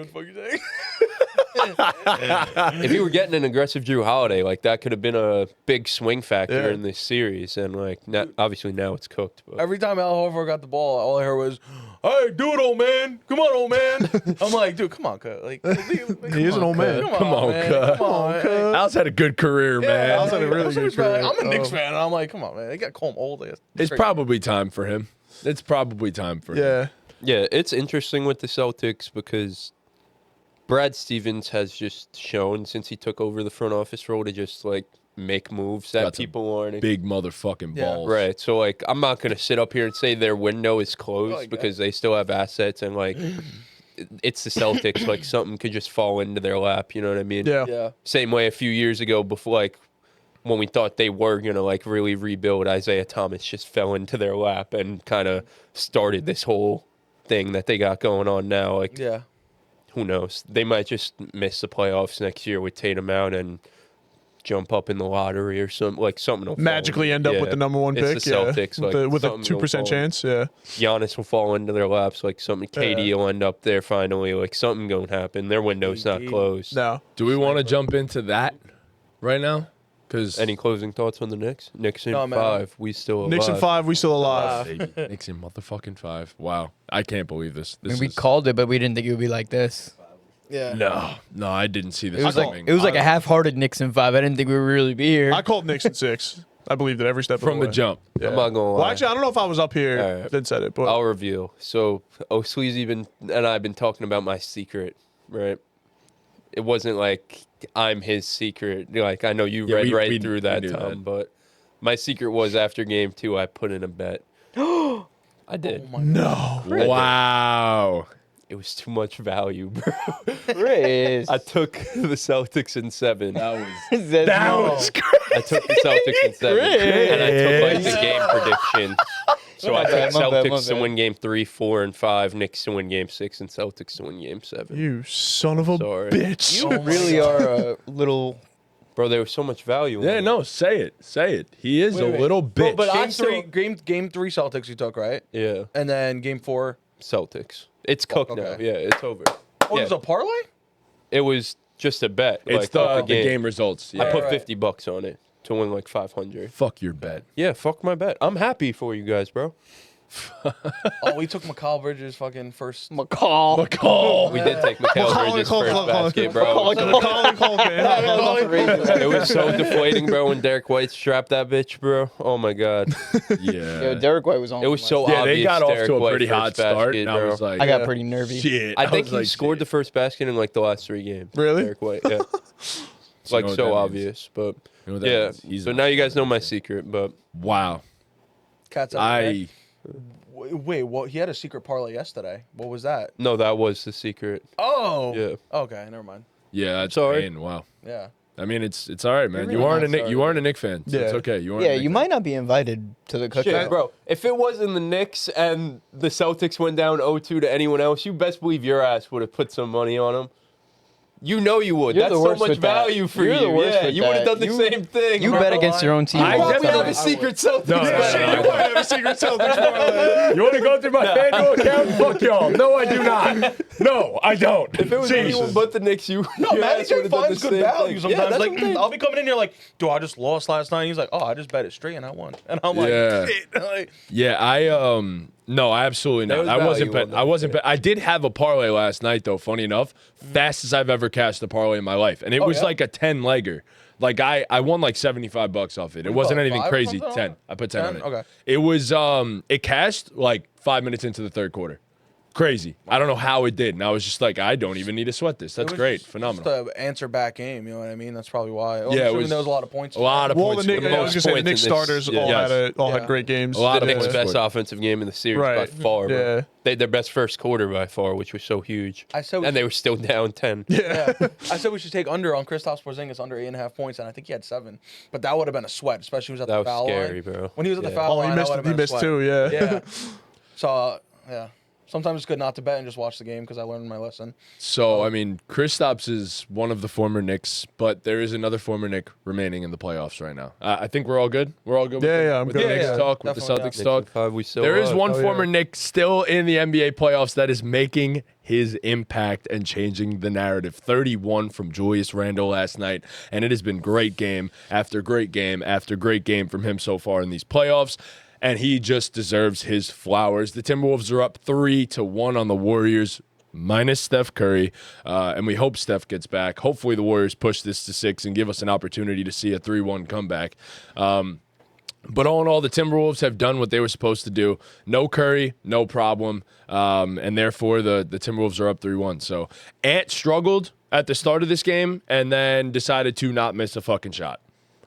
if you were getting an aggressive Drew Holiday, like that could have been a big swing factor Yeah. in this series, and like obviously now it's cooked. But. Every time Al Horford got the ball, all I heard was, "Hey, do it, old man! Come on, old man!" I'm like, dude, come on, cut. Like, He is an old man. Come on, man. cut. Come on, man. Al's had a good career, man. Al's had a really good career. I'm a Knicks Oh. fan, and I'm like, come on, man. They got to call him old. It's probably time for him. It's probably time for him. Yeah. Yeah, it's interesting with the Celtics because Brad Stevens has just shown since he took over the front office role to just like make moves that Got some people aren't. Big motherfucking Yeah. balls. Right. So like I'm not gonna sit up here and say their window is closed like because they still have assets and like it's the Celtics. Like something could just fall into their lap. You know what I mean? Yeah. Yeah. Same way a few years ago before like when we thought they were gonna like really rebuild, Isaiah Thomas just fell into their lap and kind of started this whole thing that they got going on now. Like Yeah. who knows? They might just miss the playoffs next year with Tatum out and jump up in the lottery or something. Like something will fall Magically in. end up with the number 1 pick. It's the yeah. Celtics, like, with a something's gonna 2% fall in. chance. Yeah. Giannis will fall into their laps. Like something. KD will end up there finally. Like something gonna happen. Their window's not KD. closed. No. Do we want to jump into that right now? Because Any closing thoughts on the Knicks? Knicks in No, man. 5. We still alive. Knicks in 5. We still alive. Knicks in motherfucking 5. Wow, I can't believe this. I mean, This we is- called it, but we didn't think it would be like this. Yeah. No, I didn't see this It was coming. like a half-hearted Knicks in 5. I didn't think we would really be here. I called Knicks in 6. I believed it every step from of the the way. jump. I'm not gonna lie. Well, actually, I don't know if I was up here All right. then said it, but I'll reveal. So Sleazy and I've been talking about my secret, right? It wasn't like I'm his secret. Like I know you Yeah, read we- right we- through we that, knew Tom, that. but my secret was after game 2, I put in a bet. I did. no. Wow. It was too much value, bro. Chris. I took the Celtics in 7. That That was I took the Celtics in 7, and I took like the game prediction. So I My took bad, my bad, my Celtics to bad. win game 3, 4, and 5. Knicks to win game 6, and Celtics to win game 7. You son of a Sorry. bitch. You really are a little. Bro, there was so much value. In Yeah, it. no, say it. Say it. He is Wait, a wait. little Bro, bitch. but I'm game still- three Celtics you took, right? Yeah, And then game 4. Celtics. It's cooked now. okay. Yeah, it's over. Oh, Yeah. it was a parlay? It was just a bet. it's like, off the game results. I Yeah. put Right. $50 on it to win like 500. Fuck your bet. Yeah, fuck my bet. I'm happy for you guys, bro. Oh, we took McCall Bridges' fucking first. McCall. McCall. We did take Mikal Bridges' first basket, bro. It was so deflating, bro, when Derek White strapped that bitch, bro. Oh my god, Yeah. Yo, Derek White was on. it was so Yeah, obvious. they got off Derek to a White pretty first hot start, basket, and I bro. was like, I got pretty nervy. shit. I think was he like, scored shit. the first basket in like the last 3 games. Really? Derek White, yeah. It's like know what so that obvious, but You know what that yeah. means? He's So a- now you guys know my secret, but Wow. Cats out there. I Wait, what? He had a secret parlay yesterday. What was that? no, that was the secret. Oh. Yeah. Okay, never mind. yeah, that's Sorry. pain. Wow. Yeah. I mean, it's all right, man. You're You really aren't a not Nick. sorry. You aren't a Nick fan. So it's Yeah. okay. You aren't. Yeah, a Knick you fan. might not be invited to the cookout. Shit, bro. If it wasn't the Knicks and the Celtics went down 0-2 to anyone else, you best believe your ass would have put some money on them. You know you would. You're That's the so worst much with that. value for You're you. the worst Yeah, with you would have that. done the same thing. You bro. bet against your own team. I Why we definitely- have a secret Celtics No, no, bet? no, no. You might have a secret Celtics parlay. You want to go through my FanDuel account? Fuck y'all. No, I do not. No, I don't. If it was anyone but the Knicks, you No, your Matty ass would've done finds the good same value thing. sometimes. Yeah, that's Like, what I'm saying. I'll be coming in here like, dude, I just lost last night. He's like, oh, I just bet it straight and I won. And I'm like, Yeah. shit. Like, Yeah, no, absolutely There not. was I wasn't value bet. on I that, wasn't bet. I did have a parlay last night though. Funny enough, fastest I've ever cashed a parlay in my life, and it was yeah? like a 10-legger. Like I won like $75 off it. It wasn't put, anything 5 or crazy. something on 10. it? I put 10 on 10? it. Okay. It was it cashed like 5 minutes into the third quarter. Crazy. I don't know how it did, and I was just like, I don't even need to sweat this. That's it was great, just phenomenal. the answer back game, you know what I mean? That's probably why. I'm Yeah, it assuming was there was a lot of points. A lot of Well, points. the Knicks, scored. I was gonna say the points Knicks in this- starters yeah. all Yeah. had great games. A lot The of Knicks' points best scored. offensive game in the series Right. by far. Bro. Yeah. They their best first quarter by far, which was so huge. I said we and they were still down 10. Yeah. I said we should take under on Kristaps Porzingis under 8.5 points, and I think he had 7. But that would have been a sweat, especially when he was at That the was foul scary, line. bro. When he was at the Yeah. foul Oh, line, he that missed. would have He been a missed sweat. too. Yeah. Yeah. So yeah. Sometimes it's good not to bet and just watch the game because I learned my lesson. So, I mean, Kristaps is one of the former Knicks, but there is another former Knick remaining in the playoffs right now. I think we're all good. We're all good. Yeah, with yeah, the, I'm with good the with Knicks that. talk, with the Definitely, Celtics yeah. talk. 5, we still There is are. one Oh, yeah. former Knick still in the NBA playoffs that is making his impact and changing the narrative. 31 from Julius Randle last night, and it has been great game after great game after great game from him so far in these playoffs. And he just deserves his flowers. The Timberwolves are up 3-1 on the Warriors, minus Steph Curry. And we hope Steph gets back. Hopefully the Warriors push this to 6 and give us an opportunity to see a 3-1 comeback. But all in all, the Timberwolves have done what they were supposed to do. No Curry, no problem. And therefore, the Timberwolves are up 3-1. So Ant struggled at the start of this game and then decided to not miss a fucking shot.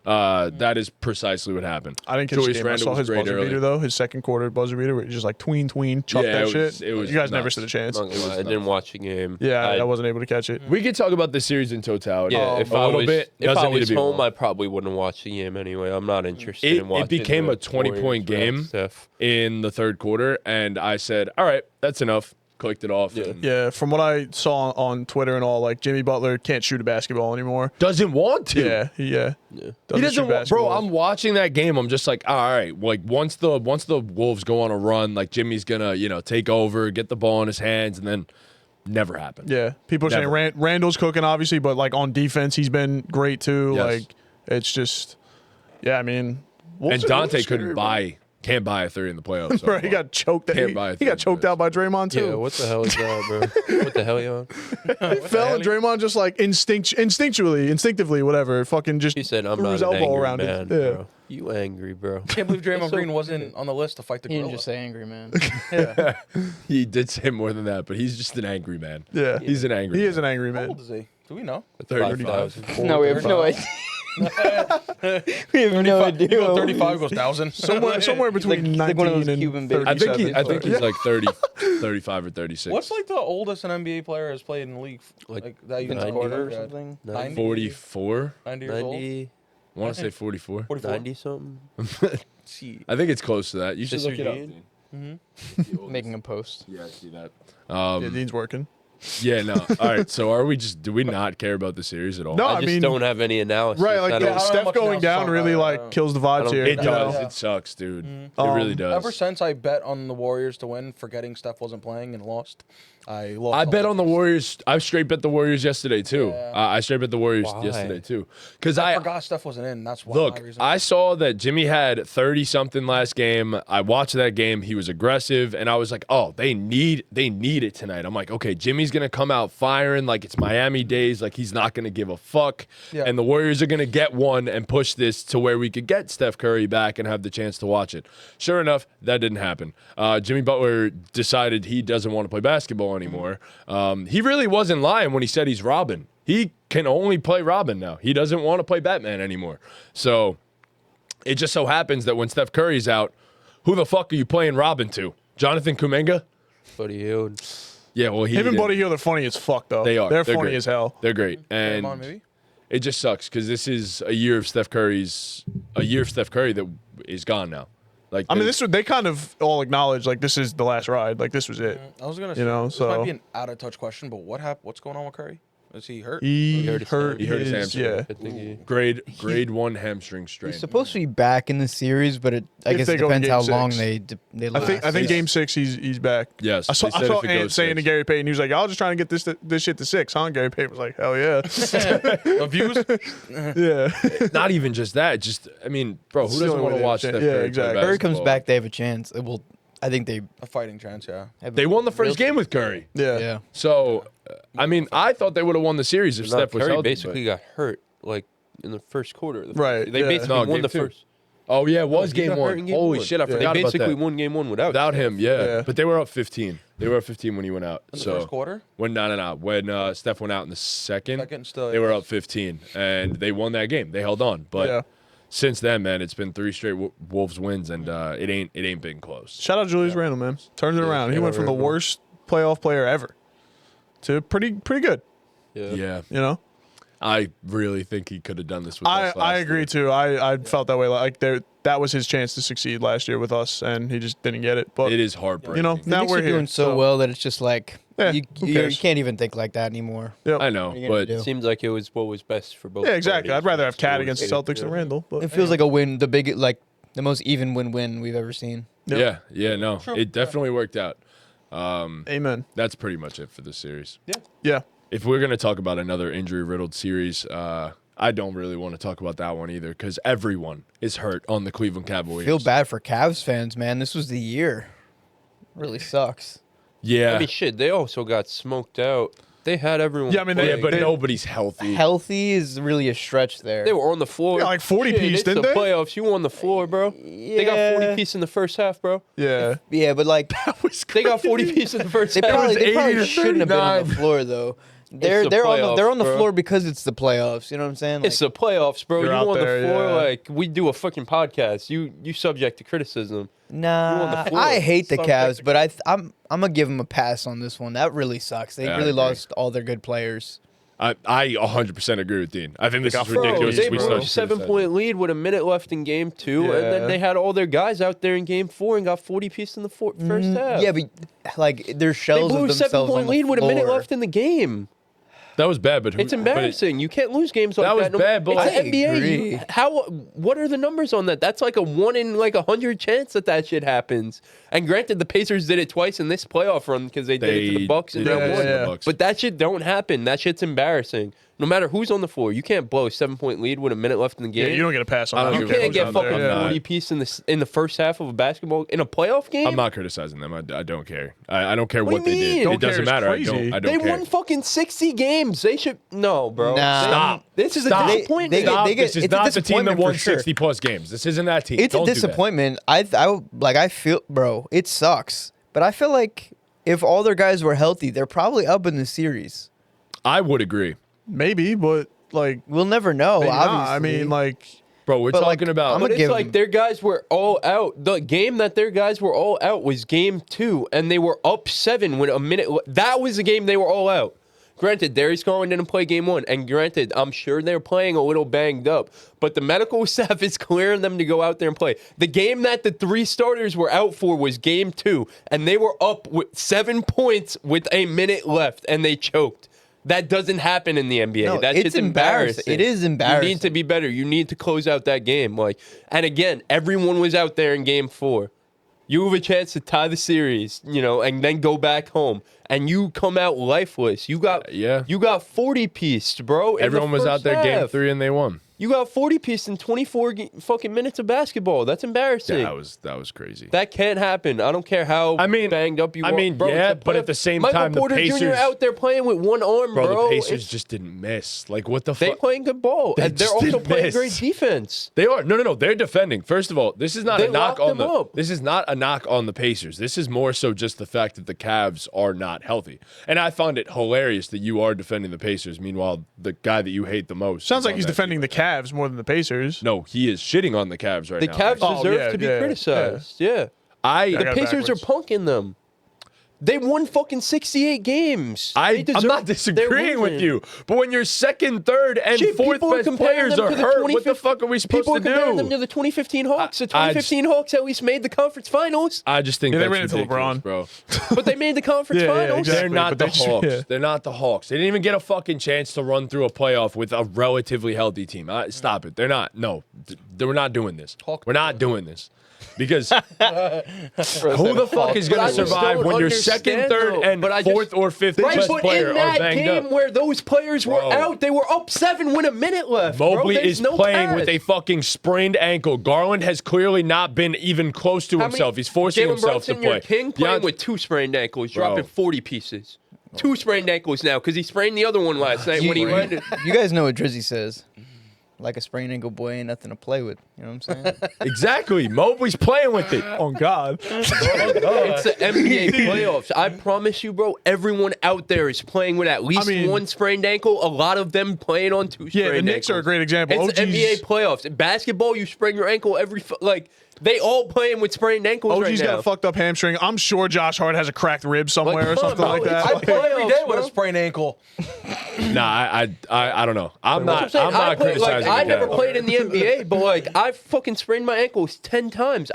That is precisely what happened. I didn't catch Julius the game. I Randle saw was his great buzzer early. beater though. His second quarter buzzer beater, where he just like tween, chuck Yeah, that it was- shit. it was You guys never nuts. stood a chance. I'm not gonna lie, I didn't watch the game. Yeah, I wasn't able to catch it. We could talk about the series in totality. Yeah, if a I little was, bit. if Doesn't I need to was be home, long. I probably wouldn't watch the game anyway. I'm not interested It- in watching. it became the a 20-point Warriors game. wreck Steph. In the third quarter, and I said, all right, that's enough. Clicked it off. Yeah. and Yeah, from what I saw on Twitter and all, like Jimmy Butler can't shoot a basketball anymore. Doesn't want to. Yeah. He doesn't shoot want, bro. basketballs. I'm watching that game. I'm just like, all right. Like once the Wolves go on a run, like Jimmy's gonna take over, get the ball in his hands, and then never happened. Yeah, people are saying Never. Randall's cooking, obviously, but like on defense, he's been great too. Yes. Like it's just, yeah. I mean, And Dante can't buy a 3 in the playoffs. so Bro, he got choked. Can't buy a He got three, choked out by Draymond too. Yeah, what the hell is that, bro? What the hell, you on? He fell and Draymond just like instinctively, whatever, fucking just He said, "I'm threw not his an elbow angry around man, it. bro. You angry, bro." Can't believe Draymond so Green wasn't on the list to fight the He didn't gorilla. just say angry, man. Yeah. He did say more than that, but he's just an angry man. Yeah, He's an angry. he man. is an angry How man. old is he? Do we know? 35,000. No, we have no idea. We have no idea. You go 35 goes 1,000. Somewhere between like one of 19 those and Cuban babies. I think 37. I think he's like 30, 35 or 36. What's like the oldest an NBA player has played in the league? Like that you Vince know, Carter or like, something. 90? 44? 90 years old? 90, I want to say 44. 44? 90 something. I think it's close to that. You should Sister look it up. Jean? Mm-hmm. Making a post. Yeah, I see that. Yeah, Dean's working. Yeah, no. All right. So do we not care about the series at all? No, I I just mean, don't have any analysis. Right, I like don't- I don't know Steph much going analysis down on really that, like kills the vibes don't here. get It you does. know? It sucks, dude. Mm-hmm. It really does. Ever since I bet on the Warriors to win, forgetting Steph wasn't playing and lost, I lost. I all bet the- on the Warriors. I straight bet the Warriors yesterday too. Yeah. I straight bet the Warriors Why? yesterday too. Because I I forgot Steph wasn't in. That's why. look, my reason. I saw that Jimmy had 30 something last game. I watched that game. He was aggressive, and I was like, oh, they need it tonight. I'm like, okay, Jimmy's gonna come out firing like it's Miami days. Like he's not gonna give a fuck. Yeah. And the Warriors are gonna get one and push this to where we could get Steph Curry back and have the chance to watch it. Sure enough, that didn't happen. Jimmy Butler decided he doesn't want to play basketball anymore. He really wasn't lying when he said he's Robin. He can only play Robin now. He doesn't want to play Batman anymore. So it just so happens that when Steph Curry's out, who the fuck are you playing Robin to? Jonathan Kuminga? Buddy Hield. Yeah, well, he Him and didn't. Buddy Hield are funny as fuck though. They are. They're They're funny great. as hell. They're great. And Draymond, maybe? it just sucks because this is a year of Steph Curry that is gone now. Like I mean, there's- they kind of all acknowledge like this is the last ride. Like this was it. I was gonna say You know, this so- might be an out of touch question, but what's going on with Curry? Is he hurt? He hurt his hurt his hamstring. Yeah. I think he, Grade 1 hamstring strain. He's supposed to be back in the series, but I If guess they it go in depends how game long six. they I last. think Game 6 he's back. Yes, I saw they said if it Ant goes saying to 6. Gary Payton, he was like, "I was just trying to get this shit to 6." Huh? And Gary Payton was like, "Hell yeah, The views? yeah." Not even just that. Just I mean, bro, It's who the doesn't only want way to they watch have Steph a chance. Curry? Yeah, exactly. play Curry comes basketball? back, they have a chance. It will. I think they A fighting chance, yeah. have They won the real- first game with Curry. Yeah. Yeah. So, I mean, I thought they would have won the series if no, Steph was Curry healthy. basically got hurt like in the first quarter. Right, They yeah. basically No, won game the 2. first. Oh yeah, it was he game got hurt 1. in game Holy 1. shit, I They forgot about basically that. won game 1 without Without him, yeah. Yeah. But they were up 15. They were up 15 when he went out. In the so first quarter? when when Steph went out in the second, Still, they were up 15 and they won that game. They held on, but Yeah. since then, man, it's been 3 straight Wolves wins, and it ain't been close. Shout out Julius Randle, man. Turned it around. He shout went out from the Randle. worst playoff player ever to pretty good. Yeah, You know. I really think he could have done this with I us. last agree year. too. I felt that way. Like that was his chance to succeed last year with us, and he just didn't get it. But It is heartbreaking. you know, The now Knicks we're are here. doing so well that it's just like Yeah, you, who you cares? can't even think like that anymore. Yep. I know, What are you gonna but do? Seems like it was what was best for both. Yeah, exactly. parties. I'd rather have Cat So against the it's- Celtics than Randall. But It feels like a win, the most even win-win we've ever seen. Yep. yeah, no, it definitely worked out. amen. That's pretty much it for the series. Yeah. If we're gonna talk about another injury-riddled series, I don't really want to talk about that one either because everyone is hurt on the Cleveland Cavaliers. Feel bad for Cavs fans, man. This was the year. Really sucks. Yeah, I mean, shit. They also got smoked out. They had everyone. Yeah, I mean, yeah, playing. but they- nobody's healthy. Healthy is really a stretch there. They were on the floor. Yeah, like 40 Shit, piece, it's didn't the they? playoffs. You were on the floor, bro. They got 40 piece in the first half, bro. Yeah. Yeah, but like They got 40 piece in the first they half. probably, they 80 probably to shouldn't have been on the 39. floor though. the They're they're playoffs, on the bro. floor because it's the playoffs. You know what I'm saying? It's the playoffs, bro. You're You out on there, the floor yeah. like we do a fucking podcast. You subject to criticism. on the Nah, floor. I hate the Stop Cavs, but I'm gonna give them a pass on this one. That really sucks. They Yeah, I really agree. lost all their good players. I 100% agree with Dean. I think this is Bro, ridiculous. they We blew start a 7-point lead with a minute left in game 2, and Yeah. then they had all their guys out there in game 4 and got 40 piece in the first half. Yeah, but like they're they shells blew of a themselves on 7-point the lead with a minute floor. left in the game. That was bad, but It's embarrassing. You can't lose games like That that. was bad, but it's like- the NBA. I agree. What are the numbers on that? That's like a 1 in like 100 chance that shit happens. And granted, the Pacers did it twice in this playoff run because they did it to the Bucks in Yeah, round one. yeah. But that shit don't happen. That shit's embarrassing. No matter who's on the floor, you can't blow a 7-point lead with a minute left in the Yeah, game. you don't get a pass on I that. don't You give a can't get fuck fucking out there. 40 Yeah. piece in the first half of a basketball in a playoff game. I'm not criticizing them. I don't care. I don't care What what do they you did. mean? It Don't doesn't care is matter. I crazy. don't They care. won fucking 60 games. They should bro. Nah. Stop. This is Stop. a disappointment. They Stop. get- This is it's a not the team that disappointment won for sure. 60 plus games. This isn't that team. It's Don't a do that. disappointment. I feel, bro, it sucks. But I feel like if all their guys were healthy, they're probably up in the series. I would agree. Maybe, but like, We'll never know. maybe obviously, not. I mean, like, Bro, we're But, like, talking about. I'm But gonna it's give like them- their guys were all out. The game that their guys were all out was game 2, and they were up 7 with a minute. That was the game they were all out. Granted, Darius Garland didn't play game 1, and granted, I'm sure they're playing a little banged up, but the medical staff is clearing them to go out there and play. The game that the 3 starters were out for was game 2, and they were up with 7 points with a minute left, and they choked. That doesn't happen in the NBA. No, That it's shit's embarrassing. embarrassing. It is You embarrassing. need to be better. You need to close out that game. And again, everyone was out there in game 4. You have a chance to tie the series, and then go back home, and you come out lifeless. You got 40 piece, bro. in the Everyone was out first there game half. 3 and they won. You got 40 piece in 24 fucking minutes of basketball. That's embarrassing. Yeah, that was crazy. That can't happen. I don't care how banged up you are. Bro, yeah, it's a but playoff. at the same Michael time, the Porter Jr. Pacers out there playing with one arm, Bro, bro. the Pacers It's- just didn't miss. Like, what the They fuck? playing good ball, They and they're just also didn't playing miss. great defense. They are. No. They're defending. First of all, this is not They a knock locked on them the. up. This is not a knock on the Pacers. This is more so just the fact that the Cavs are not healthy. And I find it hilarious that you are defending the Pacers. Meanwhile, the guy that you hate the most. sounds is like on he's that defending team. the Cavs more than the Pacers. No, he is shitting on the Cavs right The now. Cavs Oh, deserve yeah, to be yeah, criticized. Yeah. I The got it Pacers backwards. are punking them. They won fucking 68 games. I'm not disagreeing with you, but when your second, third, and fourth best players are hurt, what the fuck are we supposed to do? People are comparing them to the 2015 Hawks. The 2015 Hawks at least made the conference finals. I just think they that's ran into ridiculous, LeBron, bro. But they made the conference finals. exactly. They're not But the Hawks. yeah. They're not the Hawks. They didn't even get a fucking chance to run through a playoff with a relatively healthy team. Stop it. They're not. No, we're not doing this. We're not doing this. Because who the fuck is going to survive when your second, third, and fourth or fifth best player in are that banged game up? where those players were out, they were up 7 with a minute left. Mobley bro. is playing with a fucking sprained ankle. Garland has clearly not been even close to himself. He's forcing himself to Brunson, play. Your king playing with 2 sprained ankles, dropping 40 pieces. 2 sprained ankles now because he sprained the other one last night when he landed. You guys know what Drizzy says. Like a sprained ankle boy ain't nothing to play with. You know what I'm saying? Exactly. Mobley's playing with it. Oh God. It's the NBA playoffs. I promise you, bro, everyone out there is playing with at least one sprained ankle. A lot of them playing on 2 sprained ankles. Yeah, the Knicks are a great example. It's the NBA playoffs. In basketball, you sprain your ankle they all playing with sprained ankles right now. OG's got a fucked up hamstring. I'm sure Josh Hart has a cracked rib somewhere or something like that. I play every day with a sprained ankle. Nah, I don't know. I'm not I criticizing. I the never guy. played in the NBA, but I fucking sprained my ankles 10 times.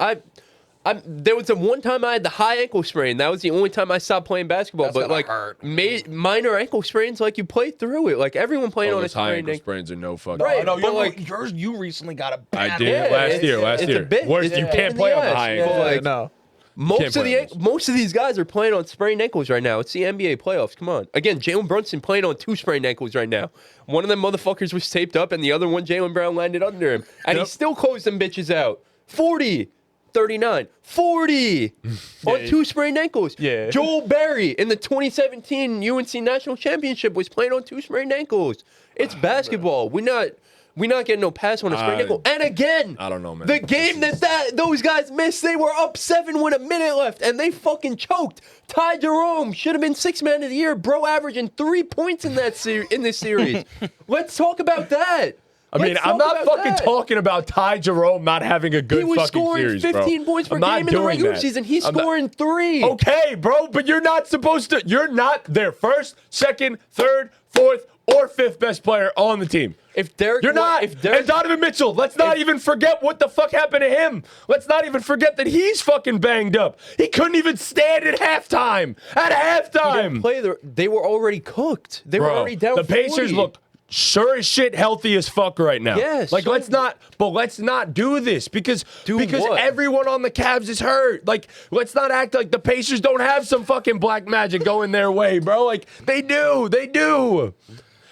There was the one time I had the high ankle sprain. That was the only time I stopped playing basketball. That's but hurt. minor ankle sprains, you play through it. Everyone playing on a Those high sprained ankle ankle. sprains are no fucking. Right, I know, but you recently got a bad I did Yeah, last year. it's a bit- Worse, it's a you pain can't in play the on the ass. high Yeah. ankle. No. Most of these guys are playing on sprained ankles right now. It's the NBA playoffs. Come on. Again, Jalen Brunson playing on 2 sprained ankles right now. One of them motherfuckers was taped up, and the other one, Jalen Brown, landed under him. And he still closed them bitches out. 40, 39, 40 on 2 sprained ankles. Yeah. Joel Berry in the 2017 UNC National Championship was playing on 2 sprained ankles. It's basketball. We're not getting no pass on a sprained ankle. And again, I don't know, man. the game those guys missed, they were up 7 with a minute left, and they fucking choked. Ty Jerome should have been 6th man of the year, bro, averaging 3 points in this series. Let's talk about that. I mean, I'm not fucking talking about Ty Jerome not having a good He was fucking scoring series, 15 bro. points per I'm not game in the doing regular that. season. He's I'm not- scoring 3. Okay, bro, but you're not supposed to. You're not their first, second, third, fourth, or 5th best player on the team. You're not. And Donovan Mitchell, let's not even forget what the fuck happened to him. Let's not even forget that he's fucking banged up. He couldn't even stand at halftime. They were already cooked. They were already down. The Pacers 40. look sure as shit healthy as fuck right now. Yes. Let's not do this because what? everyone on the Cavs is hurt. Let's not act like the Pacers don't have some fucking black magic going their way, bro. They do.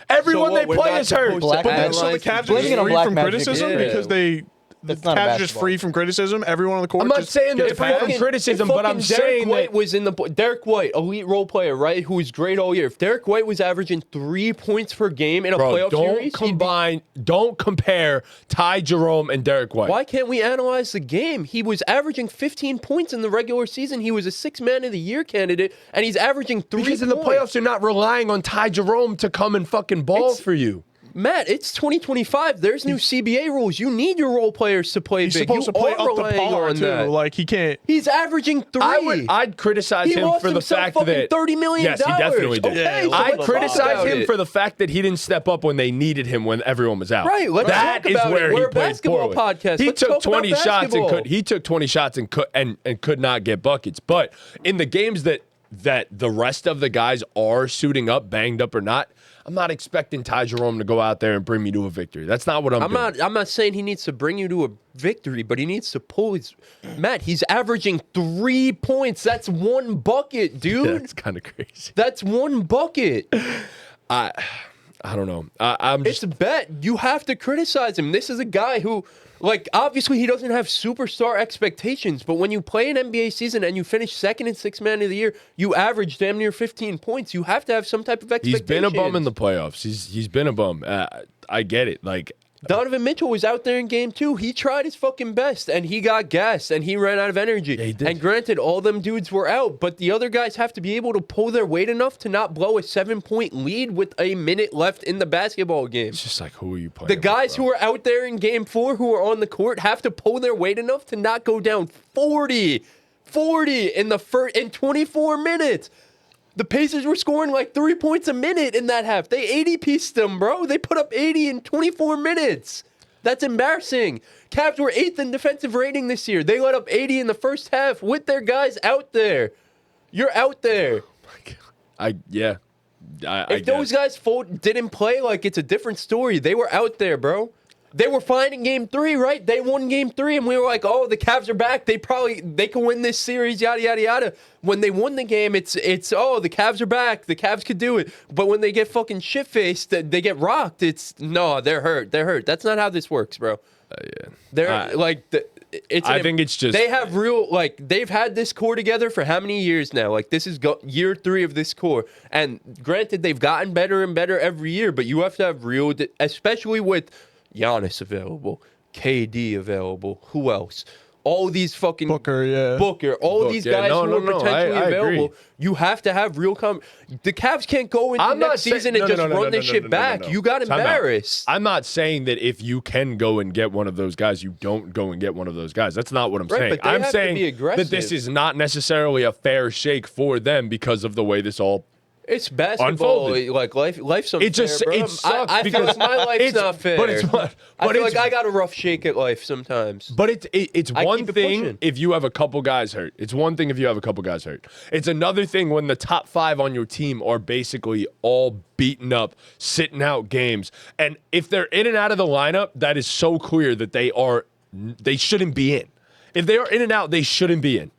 Everyone they play is hurt. Black But then, magic. so the Cavs are Blaming it just on free black from magic criticism is- because the That's not a Cavs are just basketball. free from criticism. Everyone on the court. I'm not just saying they're gets free bad? from criticism, but I'm saying Derek White that was in the Derek White, elite role player, right? Who was great all year. If Derek White was averaging 3 points per game in a playoff series, don't compare Ty Jerome and Derek White. why can't we analyze the game? He was averaging 15 points in the regular season. He was a 6th man of the year candidate, and he's averaging 3 Because in the points. playoffs, you're not relying on Ty Jerome to come and fucking ball for you. Matt, it's 2025. There's new CBA rules. You need your role players to play He's big. supposed You to play are up to relying par on too. that. He can't. He's averaging 3. I'd criticize He him lost for the himself fact fucking that $30 million. Yes, he definitely did. Okay, Yeah, so I'd let's criticize talk about him it. for the fact that he didn't step up when they needed him when everyone was out. Right, let's That talk is about where it. he We're a played basketball poorly. podcast. He Let's took talk about 20 shots and basketball. he took 20 shots and could not get buckets. But in the games that the rest of the guys are suiting up, banged up or not, I'm not expecting Ty Jerome to go out there and bring me to a victory. That's not what I'm doing. I'm not saying he needs to bring you to a victory, but he needs to pull his. Matt, he's averaging 3 points. That's 1 bucket, dude. That's kind of crazy. That's 1 bucket. I don't know. I'm It's just a bet. You have to criticize him. This is a guy who, obviously he doesn't have superstar expectations, but when you play an NBA season and you finish 2nd and 6th man of the year, you average damn near 15 points. You have to have some type of expectation. he's been a bum in the playoffs. He's been a bum. I get it. Donovan Mitchell was out there in game 2. He tried his fucking best, and he got gassed, and he ran out of energy. Yeah, he did. And granted, all them dudes were out, but the other guys have to be able to pull their weight enough to not blow a 7-point lead with a minute left in the basketball game. It's just who are you playing? The guys who are out there in game 4 who are on the court have to pull their weight enough to not go down 40. 40 in 24 minutes. The Pacers were scoring like 3 points a minute in that half. They 80-pieced them, bro. They put up 80 in 24 minutes. That's embarrassing. Cavs were 8th in defensive rating this year. They let up 80 in the first half with their guys out there. You're out there. If those guys didn't play, like, it's a different story. They were out there, bro. They were fine in game 3, right? They won game 3, and we were like, oh, the Cavs are back. They can win this series, yada, yada, yada. When they won the game, it's oh, the Cavs are back. The Cavs could do it. But when they get fucking shit-faced, they get rocked. No, they're hurt. They're hurt. That's not how this works, bro. I think it's just... They have real, like, they've had this core together for how many years now? Like, this is year 3 of this core. And granted, they've gotten better and better every year, but you have to have real, especially with Giannis available, KD available, who else? All these fucking Booker, all these guys who are potentially available. You have to have real The Cavs can't go into next season and just run this shit back. You got embarrassed. I'm not saying that if you can go and get one of those guys, you don't go and get one of those guys. That's not what I'm saying. I'm saying that this is not necessarily a fair shake for them because of the way this all It's basketball. unfolded. Like life's unfair, bro. It sucks I feel like my life's not fair. I feel like I got a rough shake at life sometimes. But it's one keep it thing pushing. if you have a couple guys hurt. It's one thing if you have a couple guys hurt. It's another thing when the top 5 on your team are basically all beaten up, sitting out games. And if they're in and out of the lineup, that is so clear that they shouldn't be in. If they are in and out, they shouldn't be in.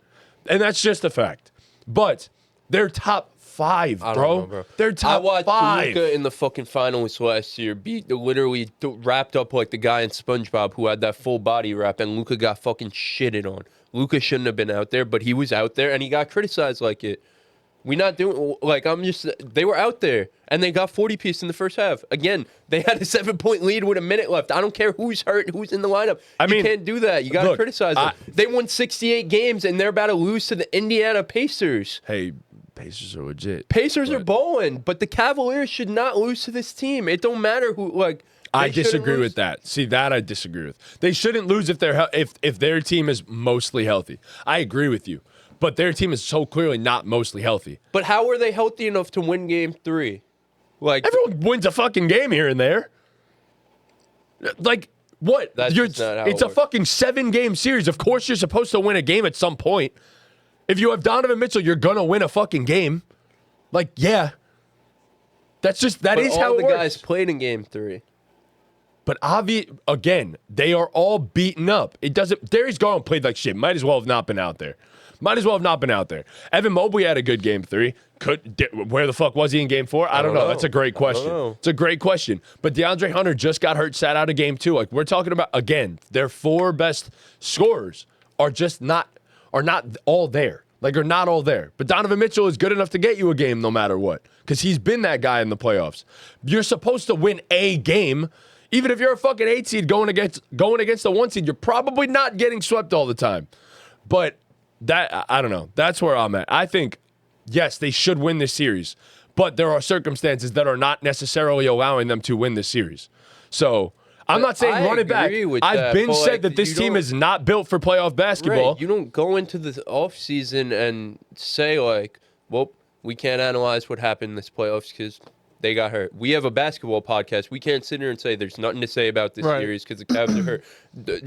And that's just a fact. But they're top 5, I bro. don't know, bro. They're top 5. I watched Luka in the fucking finals last year literally wrapped up like the guy in SpongeBob who had that full body wrap, and Luka got fucking shitted on. Luka shouldn't have been out there, but he was out there, and he got criticized like it. They were out there, and they got 40-piece in the first half. Again, they had a 7-point lead with a minute left. I don't care who's hurt, who's in the lineup. You can't do that. You got to criticize them. They won 68 games, and they're about to lose to the Indiana Pacers. Hey, Pacers are legit. Pacers are bowling, but the Cavaliers should not lose to this team. It don't matter who. I disagree with that. See, that I disagree with. They shouldn't lose if their team is mostly healthy. I agree with you, but their team is so clearly not mostly healthy. But how are they healthy enough to win Game 3? Everyone wins a fucking game here and there. Like what? That's just not how it's it a works. fucking 7-game series. Of course, you're supposed to win a game at some point. If you have Donovan Mitchell, you're gonna win a fucking game. That is how it works. All the guys played in Game 3. But again, they are all beaten up. It doesn't. Darius Garland played like shit. Might as well have not been out there. Evan Mobley had a good Game 3. Where the fuck was he in Game 4? I don't know. That's a great question. It's a great question. But DeAndre Hunter just got hurt, sat out of Game 2. Like we're talking about again, their 4 best scorers are not all there. Are not all there. But Donovan Mitchell is good enough to get you a game no matter what. Because he's been that guy in the playoffs. You're supposed to win a game. Even if you're a fucking 8 seed going against the 1 seed, you're probably not getting swept all the time. But I don't know. That's where I'm at. I think, yes, they should win this series. But there are circumstances that are not necessarily allowing them to win this series. So I'm not saying run it back. I've been said that this team is not built for playoff basketball. Right. You don't go into the offseason and say, well, we can't analyze what happened this playoffs because they got hurt. We have a basketball podcast. We can't sit here and say there's nothing to say about this series because the Cavs are hurt.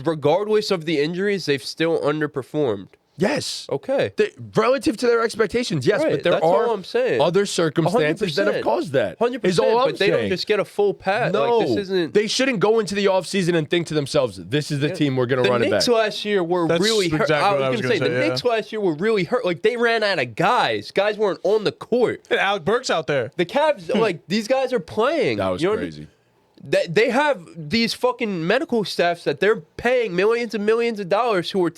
Regardless of the injuries, they've still underperformed. Yes. Okay. Relative to their expectations, yes, Right, but there that's all are I'm saying. other circumstances that have 100%. caused that. 100%, Is all I'm but they saying. don't just get a full pat. No, this isn't. they shouldn't go into the offseason and think to themselves, this is the team we're going to run it back. The Knicks last year were That's really hurt. exactly what I was going to say, the Knicks last year were really hurt. They ran out of guys. Guys weren't on the court. And Alec Burks out there. The Cavs, these guys are playing. That was crazy. They have these fucking medical staffs that they're paying millions and millions of dollars who are...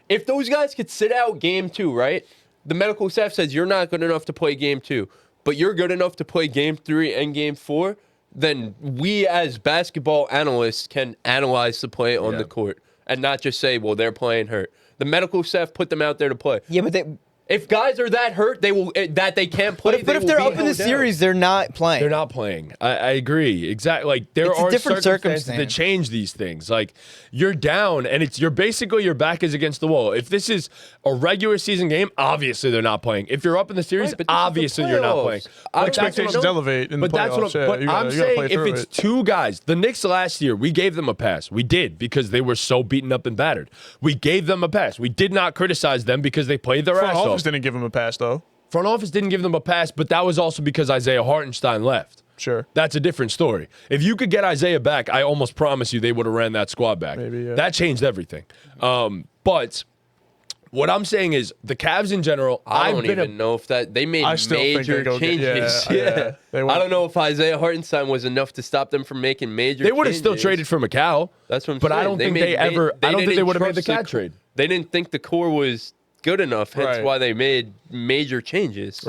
If those guys could sit out Game 2, right? The medical staff says you're not good enough to play Game 2, but you're good enough to play Game 3 and Game 4, then we as basketball analysts can analyze the play on the court and not just say, well, they're playing hurt. The medical staff put them out there to play. Yeah, but If guys are that hurt, they will that they can't play. But if they're up in the series, they're not playing. They're not playing. I agree. Exactly. Like there It's a are different circumstances that circumstance. change these things. Like you're down and you're basically your back is against the wall. If this is a regular season game, obviously they're not playing. If you're up in the series, Right, but this is the obviously you're not playoffs. playing. I don't Expectations know. elevate in the But that's playoffs. what Yeah, but you gotta I'm play saying. If through it's it. two guys, the Knicks last year, we gave them a pass. We did because they were so beaten up and battered. We gave them a pass. We did not criticize them because they played their Front ass office off. didn't give him a pass though. Front office didn't give them a pass, but that was also because Isaiah Hartenstein left. Sure. That's a different story. If you could get Isaiah back, I almost promise you they would have ran that squad back. Maybe, yeah. That changed everything. But what I'm saying is the Cavs in general, I I've don't been even know if that they made I still think major they go get- changes. yeah. They I went- don't know if Isaiah Hartenstein was enough to stop them from making major. they would have still changes. traded for Macau. That's what I'm but saying. I don't think made they ever. I don't think they didn't would have made the trust cat trade. They didn't think the core was good enough. Hence Right. why they made major changes.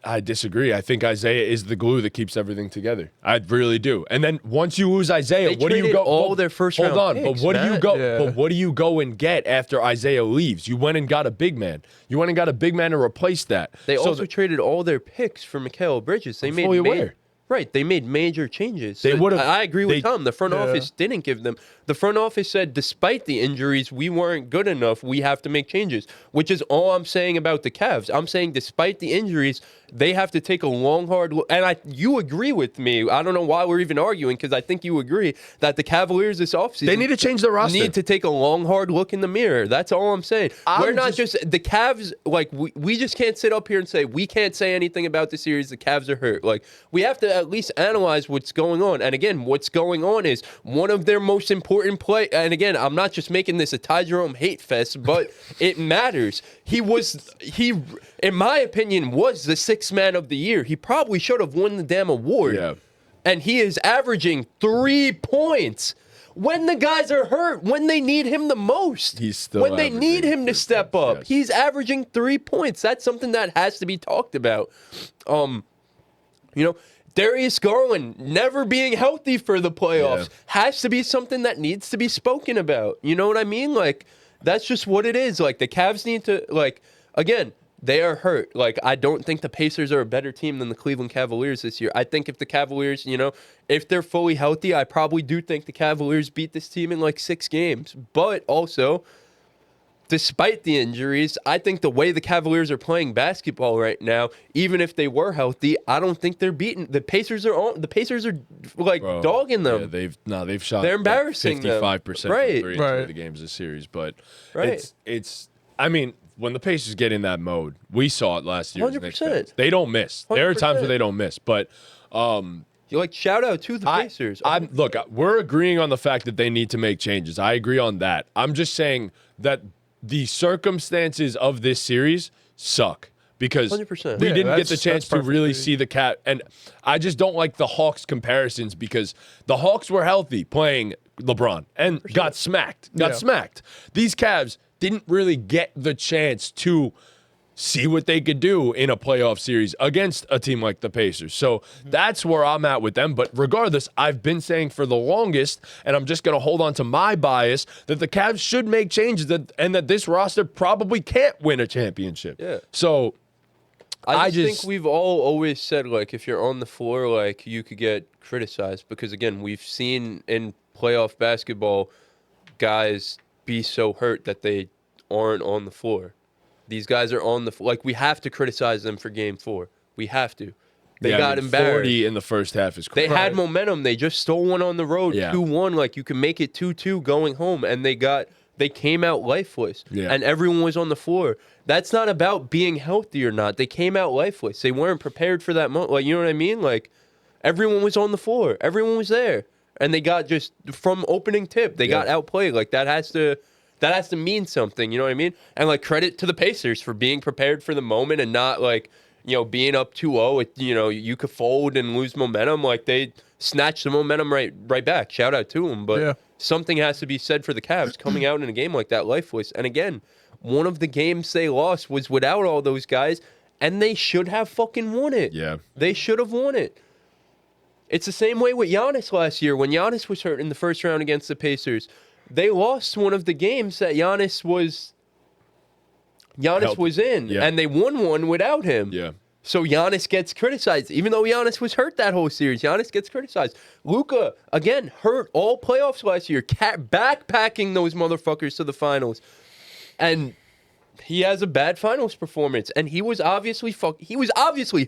I disagree. I think Isaiah is the glue that keeps everything together. I really do. And then once you lose Isaiah, They what do you traded go? all well, their first hold round on, picks, but what do you Matt. go? Yeah. But what do you go and get after Isaiah leaves? You went and got a big man. You went and got a big man to replace that. They So also traded all their picks for Mikal Bridges. They made fully aware. Right, they made major changes. They So would've- I agree with they- Tom. The front office didn't give them. The front office said, despite the injuries, we weren't good enough. We have to make changes, which is all I'm saying about the Cavs. I'm saying, despite the injuries, they have to take a long, hard look. And you agree with me. I don't know why we're even arguing, because I think you agree that the Cavaliers this offseason They need to change their roster. need to take a long, hard look in the mirror. That's all I'm saying. We're not just- just the Cavs. Like we just can't sit up here and say we can't say anything about the series. The Cavs are hurt. Like we have to at least analyze what's going on. And again, what's going on is one of their most important play. And again, I'm not just making this a Ty Jerome hate fest, but it matters. He, in my opinion, was the sixth man of the year. He probably should have won the damn award. Yeah. And he is averaging 3 points. When the guys are hurt, when they need him the most, He's still when they need averaging him to 3 step points, up, yes. he's averaging 3 points. That's something that has to be talked about. Darius Garland never being healthy for the playoffs has to be something that needs to be spoken about. You know what I mean? Like, that's just what it is. Like, the Cavs need to, like, again, they are hurt. Like, I don't think the Pacers are a better team than the Cleveland Cavaliers this year. I think if the Cavaliers, if they're fully healthy, I probably do think the Cavaliers beat this team in like 6 games. But also, despite the injuries, I think the way the Cavaliers are playing basketball right now, even if they were healthy, I don't think they're beaten. The Pacers are like Bro, dogging them. Yeah, they've shot. They're embarrassing them. 55% Right. from three in Right. the games this series, but Right. it's. I mean, when the Pacers get in that mode, we saw it last year. 100%. They don't miss. There are times 100%. where they don't miss, but Shout out to the Pacers. Look, we're agreeing on the fact that they need to make changes. I agree on that. I'm just saying that the circumstances of this series suck because 100%. we Yeah, didn't get the that's chance to really perfectly- see the cat. And I just don't like the Hawks comparisons because the Hawks were healthy playing LeBron and got smacked. Yeah. These Cavs didn't really get the chance to see what they could do in a playoff series against a team like the Pacers. So that's where I'm at with them. But regardless, I've been saying for the longest, and I'm just going to hold on to my bias, that the Cavs should make changes and that this roster probably can't win a championship. Yeah. So I just think we've all always said, like, if you're on the floor, like, you could get criticized. Because, again, we've seen in playoff basketball guys be so hurt that they aren't on the floor. These guys are on the floor. Like, we have to criticize them for Game 4. We have to. They got embarrassed. 40 in the first half is They crazy. had momentum. They just stole one on the road, Yeah. 2-1. Like, you can make it 2-2 going home, and they came out lifeless, Yeah. and everyone was on the floor. That's not about being healthy or not. They came out lifeless. They weren't prepared for that moment. Like, you know what I mean? Like, everyone was on the floor. Everyone was there, and they got just from opening tip. They got outplayed. Like, that has to mean something. You know what I mean? And like, credit to the Pacers for being prepared for the moment and not like, being up 2-0. You could fold and lose momentum. Like, they snatched the momentum right back. Shout out to them. But something has to be said for the Cavs coming out in a game like that lifeless. And again, one of the games they lost was without all those guys, and they should have fucking won it. Yeah. They should have won it. It's the same way with Giannis last year. When Giannis was hurt in the first round against the Pacers, they lost one of the games that Giannis was Giannis Healthy. was in, Yeah. and they won one without him. Yeah. So Giannis gets criticized, even though Giannis was hurt that whole series. Giannis gets criticized. Luka again hurt all playoffs last year, backpacking those motherfuckers to the finals, and he has a bad finals performance. And he was obviously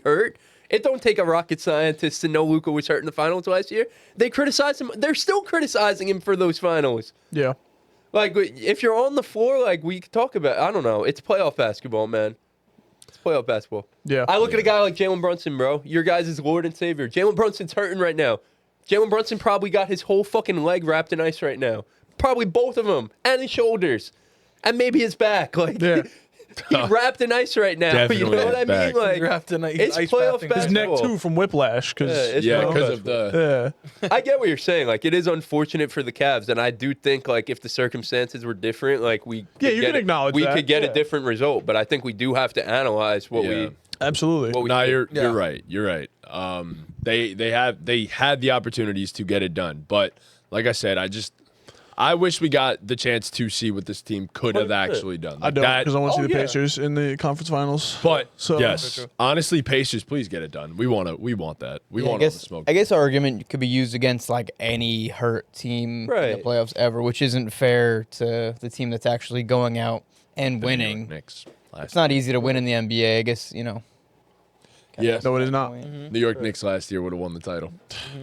hurt. It don't take a rocket scientist to know Luka was hurt in the finals last year. They criticized him. They're still criticizing him for those finals. Yeah. Like, if you're on the floor, like, we could talk about, I don't know. It's playoff basketball, man. It's playoff basketball. Yeah. I look at a guy like Jalen Brunson, bro. Your guys' Lord and Savior. Jalen Brunson's hurting right now. Jalen Brunson probably got his whole fucking leg wrapped in ice right now. Probably both of them. And his shoulders. And maybe his back. Like, Yeah. he's wrapped in ice right now. Definitely You know what I his back. mean? Like, Wrapped in ice- it's ice playoff bathing. His basketball. neck too from whiplash. Yeah, Because it's Yeah, playoff because of the. yeah. I get what you're saying. Like, it is unfortunate for the Cavs, and I do think, like, if the circumstances were different, like, we Yeah, could you get can acknowledge we that. could get Yeah. a different result. But I think we do have to analyze what Yeah. Absolutely. what we No, did. you're right. You're right. They had the opportunities to get it done, but like I said, I wish we got the chance to see what this team could have 100%. actually done. I Like don't, because I want to see Oh, the yeah. Pacers in the conference finals. But So- yes, honestly, Pacers, please get it done. We want that. We Yeah, want all the smoke. I guess our argument could be used against like any hurt team in Right. the playoffs ever, which isn't fair to the team that's actually going out and The New York winning. Knicks. It's not easy to win in the NBA, I guess, you know. Yeah. No, it is not. New York Knicks last year would have won the title.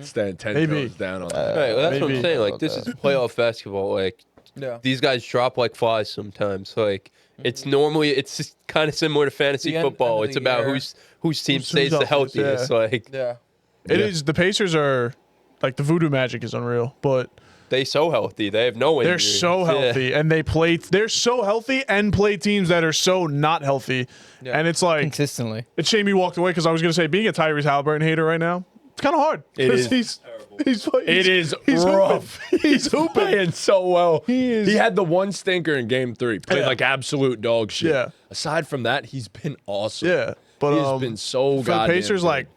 Stand 10 Maybe. toes down on that. Right, well, that's what Maybe. I'm saying. Like, this is playoff basketball. Like, Yeah. these guys drop like flies sometimes. Like, it's normally it's kind of similar to fantasy The end football. of It's the about year. whose team Who's stays the healthiest, healthiest. yeah. Like, Yeah. It Yeah. is. The Pacers are like the voodoo magic is unreal, but they so healthy. They have no they're injuries. so Yeah. healthy and they're so healthy and play teams that are so not healthy. Yeah. And it's like Consistently. it's a shame he walked away because I was gonna say being a Tyrese Halliburton hater right now, it's kind of hard. It 'Cause is. He's It is he's rough. Hooping. He's playing so well. He is. He had the one stinker in Game 3. Played Yeah. like absolute dog shit. Yeah. Aside from that, he's been awesome. Yeah, but He has been so for the goddamn Pacers, good. like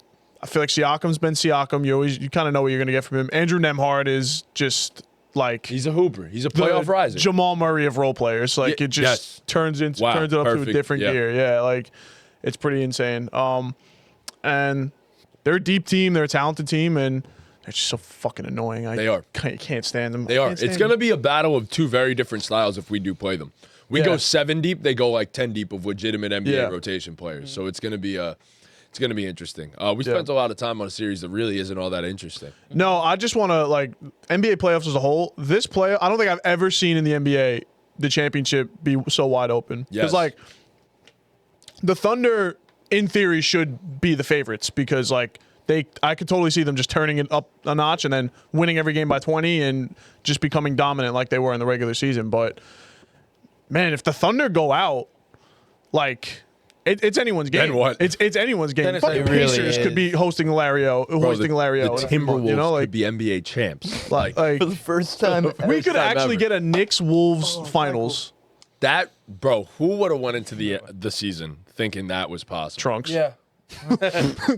I feel like Siakam's been Siakam. You kind of know what you're gonna get from him. Andrew Nemhard is just like He's a hooper. He's a the playoff riser. Jamal Murray of role players. Like Yeah, it just yes. turns it Wow, up to a perfect, different yeah. gear. Yeah, like it's pretty insane. And they're a deep team. They're a talented team, and they're just so fucking annoying. They are. Can't stand them. They are. It's going to be a battle of two very different styles if we do play them. We Yeah. go 7 deep, they go like 10 deep of legitimate NBA Yeah. rotation players. So it's going to be interesting. We Yeah. spent a lot of time on a series that really isn't all that interesting. No, I just want to like NBA playoffs as a whole. This play, I don't think I've ever seen in the NBA the championship be so wide open. Yes. Because like the Thunder, in theory, should be the favorites because like I could totally see them just turning it up a notch and then winning every game by 20 and just becoming dominant like they were in the regular season. But man, if the Thunder go out, like. It's anyone's game. Then what? It's anyone's game. Then it's Fucking like- It really Pacers could is. be hosting Lario, The Timberwolves you know, could like, be NBA champs. like For the first time. we could time actually ever. get a Knicks Wolves finals. That, bro, who would have went into the season thinking that was possible? Trunks. Yeah.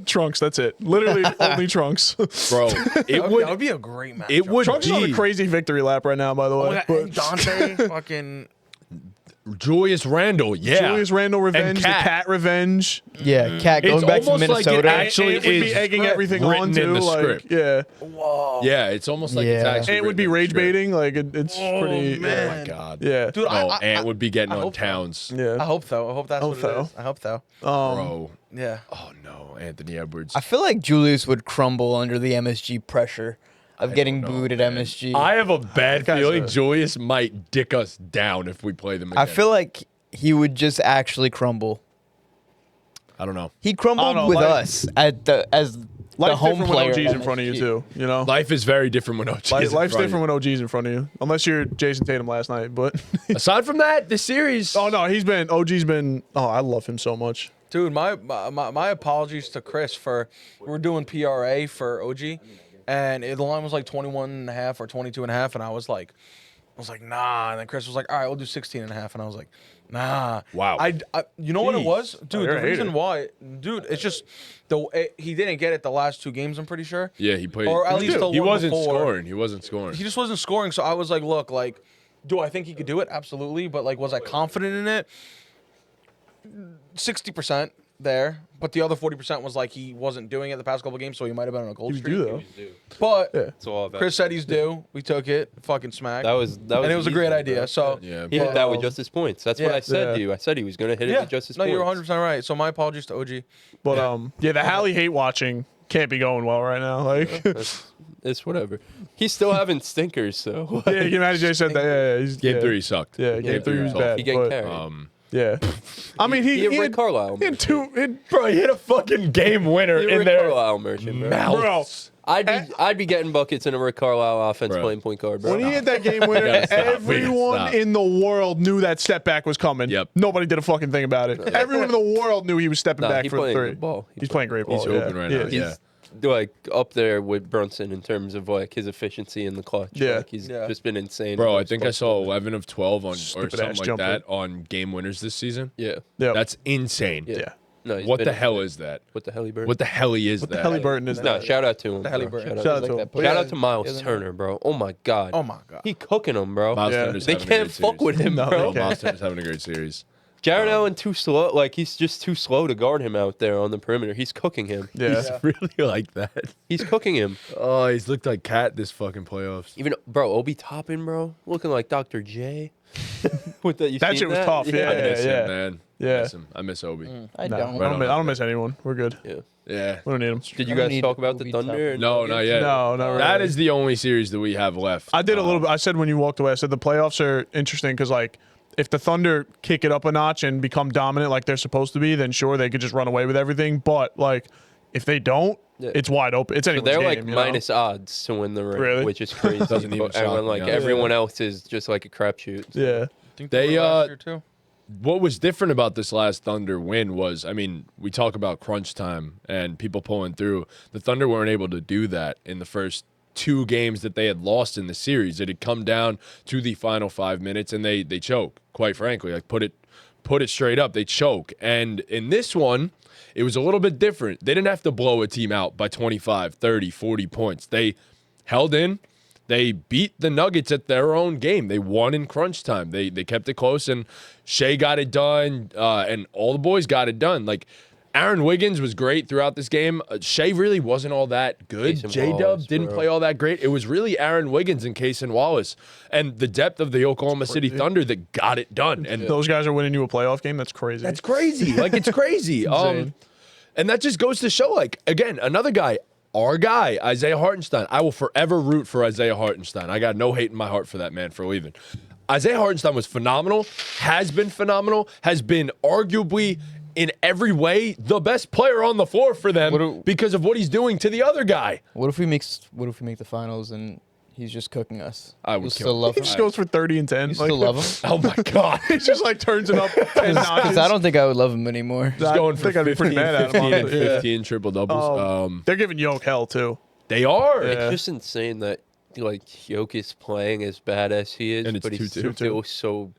Trunks, that's it. Literally only Trunks. Bro, That it would would be a great match. it would Trunks is on a be crazy victory lap right now, by the Oh, way. yeah, But and Dante, fucking. Julius Randle, yeah. Julius Randle revenge, the Cat. Cat revenge. Yeah, Cat It's going back to almost like it Minnesota. actually it would be is egging everything written on in too. the Like, script. yeah. Whoa. Yeah, it's almost like it's Yeah. actually. And it would be written in the rage script. baiting. Like it's pretty. Oh man. my god. Yeah. Dude, No, I Ant would be getting I on hope so. Towns. Yeah. I hope so. I hope that's Hope what it so. is. I hope so. Bro. Yeah. Oh no, Anthony Edwards. I feel like Julius would crumble under the MSG pressure of getting don't know, booed at man. MSG. I have a bad guy's feeling a- Julius might dick us down if we play them again. I feel like he would just actually crumble. I don't know. He crumbled know, with like- us as the Life's home different player. when OG's at in front of you MSG. too. You know. Life is very different when OG's Life's in front different of when OG's in front of you, unless you're Jason Tatum last night. But you. Aside from that, the series. oh no, OG's been. Oh, I love him so much. Dude, my apologies to Chris for we're doing PRA for OG, and the line was like 21 and a half or 22 and a half, and I was like, nah, and then Chris was like, all right, we'll do 16 and a half, and I was like, nah. Wow. I you know what it Jeez. was, Oh, dude? you're a The reason hater. why, dude, it's just he didn't get it the last 2 games. I'm pretty sure. Yeah, he played. Or at least the he one wasn't before. scoring. He wasn't scoring. He just wasn't scoring, so I was like, look, like, do I think he could do it? Absolutely, but like, was I confident in it? 60% there, but the other 40% was like he wasn't doing it the past couple games, so he might have been on a cold He's streak. due though. But It's all about Chris said he's due. We took it. Fucking smack. that was and it was a great easy, idea. bro. So Yeah. He hit that with just his points. That's what Yeah. I said Yeah. to you. I said he was gonna hit it yeah, with just his no, points. you're 100% right. So my apologies to OG. But the Hallie hate watching can't be going well right now. Like, It's whatever. He's still having stinkers, so yeah, you can imagine Jay said that. Yeah, he's, Game yeah. 3 sucked. Yeah, game 3 was was bad. he getting but, carried. yeah, I mean he a he Rick had, Carlisle. he had merchant. Bro, he hit a fucking game winner He a in Rick their Carlisle merchant, bro. mouth. bro. I'd be getting buckets in a Rick Carlisle offense Bro. playing point guard, bro. When he hit that game winner, gotta stop. We gotta everyone stop. in the world knew that step back was coming. Yep. Nobody did a fucking thing about it. Everyone in the world knew he was stepping Nah, back he for the playing three. good ball. He's playing great ball. He's yeah. open right He now, is. yeah. He's like up there with Brunson in terms of like his efficiency in the clutch. Yeah. Like, he's Yeah. just been insane. Bro, in I those think I clutch saw moments. 11 of 12 on or Stupid something ass like jumper. that on game winners this season. Yeah. Yep. That's insane. Yeah. Yeah. No, he's What been the hell insane. is that? What the hell he burned? What the hell is What that? the Halliburton is No, that? shout out to him. The bro. Halliburton. Shout out, Shout out to him. shout out to Miles Turner, bro. Oh my god. Oh my god. He cooking them, bro. Miles Yeah. Turner's They having a can't great fuck series. with him, No, bro. they can't. Miles Turner's having a great series. Jared Allen too slow. Like he's just too slow to guard him out there on the perimeter. He's cooking him. Yeah. He's really like that. He's cooking him. Oh, he's looked like Cat this fucking playoffs. Even bro, Obi Toppin, bro, looking like Dr. J. With the, you That seen shit was tough, yeah. I miss yeah. him, man. Yeah. I miss him. I miss Obi. I No, don't. I don't miss anyone. We're good. Yeah. Yeah. We don't need him. Did you I don't guys need talk about the Obi Thunder? Toppin. and No, not Nuggets? yet. No, not really. That is the only series that we have left. I did a little bit. I said when you walked away, I said the playoffs are interesting because, like, if the Thunder kick it up a notch and become dominant like they're supposed to be, then sure, they could just run away with everything. But, like, if they don't, Yeah. it's wide open. It's So anyone's they're game, like you know? minus odds to win the ring, Really? which is crazy. Doesn't even But everyone, shock me, like honestly. everyone else is just like a crapshoot. Yeah. I think They, were last year too. What was different about this last Thunder win was, I mean, we talk about crunch time and people pulling through. The Thunder weren't able to do that in the first 2 games that they had lost in the series. It had come down to the final 5 minutes and they choke, quite frankly. Like put it straight up, they choke. And in this one, it was a little bit different. They didn't have to blow a team out by 25, 30, 40 points. They held in. They beat the Nuggets at their own game. They won in crunch time. They kept it close, and Shea got it done, and all the boys got it done. Like, Aaron Wiggins was great throughout this game. Shea really wasn't all that good. Jayson J-Dub Wallace, didn't bro. play all that great. It was really Aaron Wiggins and Jayson Wallace and the depth of the Oklahoma City Thunder that got it done. And Those guys are winning you a playoff game. That's crazy. that's crazy. Like, it's crazy. Insane. And that just goes to show, like, again, another guy, our guy, Isaiah Hartenstein. I will forever root for Isaiah Hartenstein. I got no hate in my heart for that man for leaving. Isaiah Hartenstein was phenomenal, has been arguably in every way the best player on the floor for them because of what he's doing to the other guy. What if we make the finals and he's just cooking us? I would You'll kill still him. love He him. just goes for 30 and 10. You still love him? Oh, my God. He just, like, turns it up 10 notches. Because I don't think I would love him anymore. He's going for think I'd be 15, pretty mad at him, 15 and honestly. Yeah. 15 triple-doubles. They're giving Yoke hell, too. They are. Yeah. It's just insane that like Jokic is playing as bad as he is, And it's but he's 2-2. still so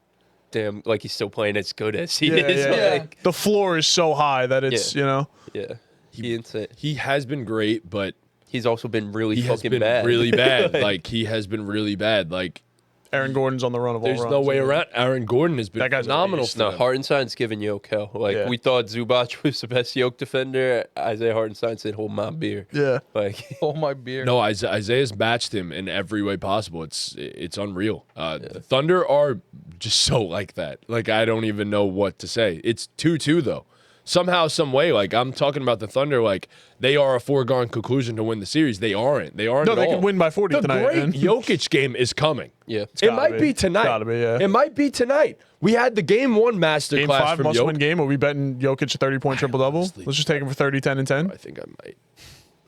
damn like he's still playing as good as he Yeah, is. yeah. Like, The floor is so high that it's, Yeah. you know. yeah, he insane. He has been great, but He's also been really he has fucking been bad. really bad. Like, he has been really bad. Like, Aaron Gordon's on the run of all there's runs. no way around. Aaron Gordon has been That guy's a phenomenal beast. for No, them. Hartenstein's giving Yoke hell. Like Yeah. we thought Zubac was the best Yoke defender. Isaiah Hartenstein said, "Hold my beer." Yeah. Like Oh my beer. No, Isaiah's matched him in every way possible. It's unreal. The Thunder are just so like that. Like, I don't even know what to say. It's 2-2 though. Somehow, some way, like, I'm talking about the Thunder, like, they are a foregone conclusion to win the series. They aren't. They aren't No, at they all. can win by 40 the tonight. great man. Jokic game is coming. yeah, It gotta might be tonight. Gotta be, yeah. It might be tonight. We had the game 1 Game masterclass 5 from must-win Jokic. game. Are we betting Jokic a 30-point triple-double? honestly Let's just take him for 30, 10, and 10. I think I might.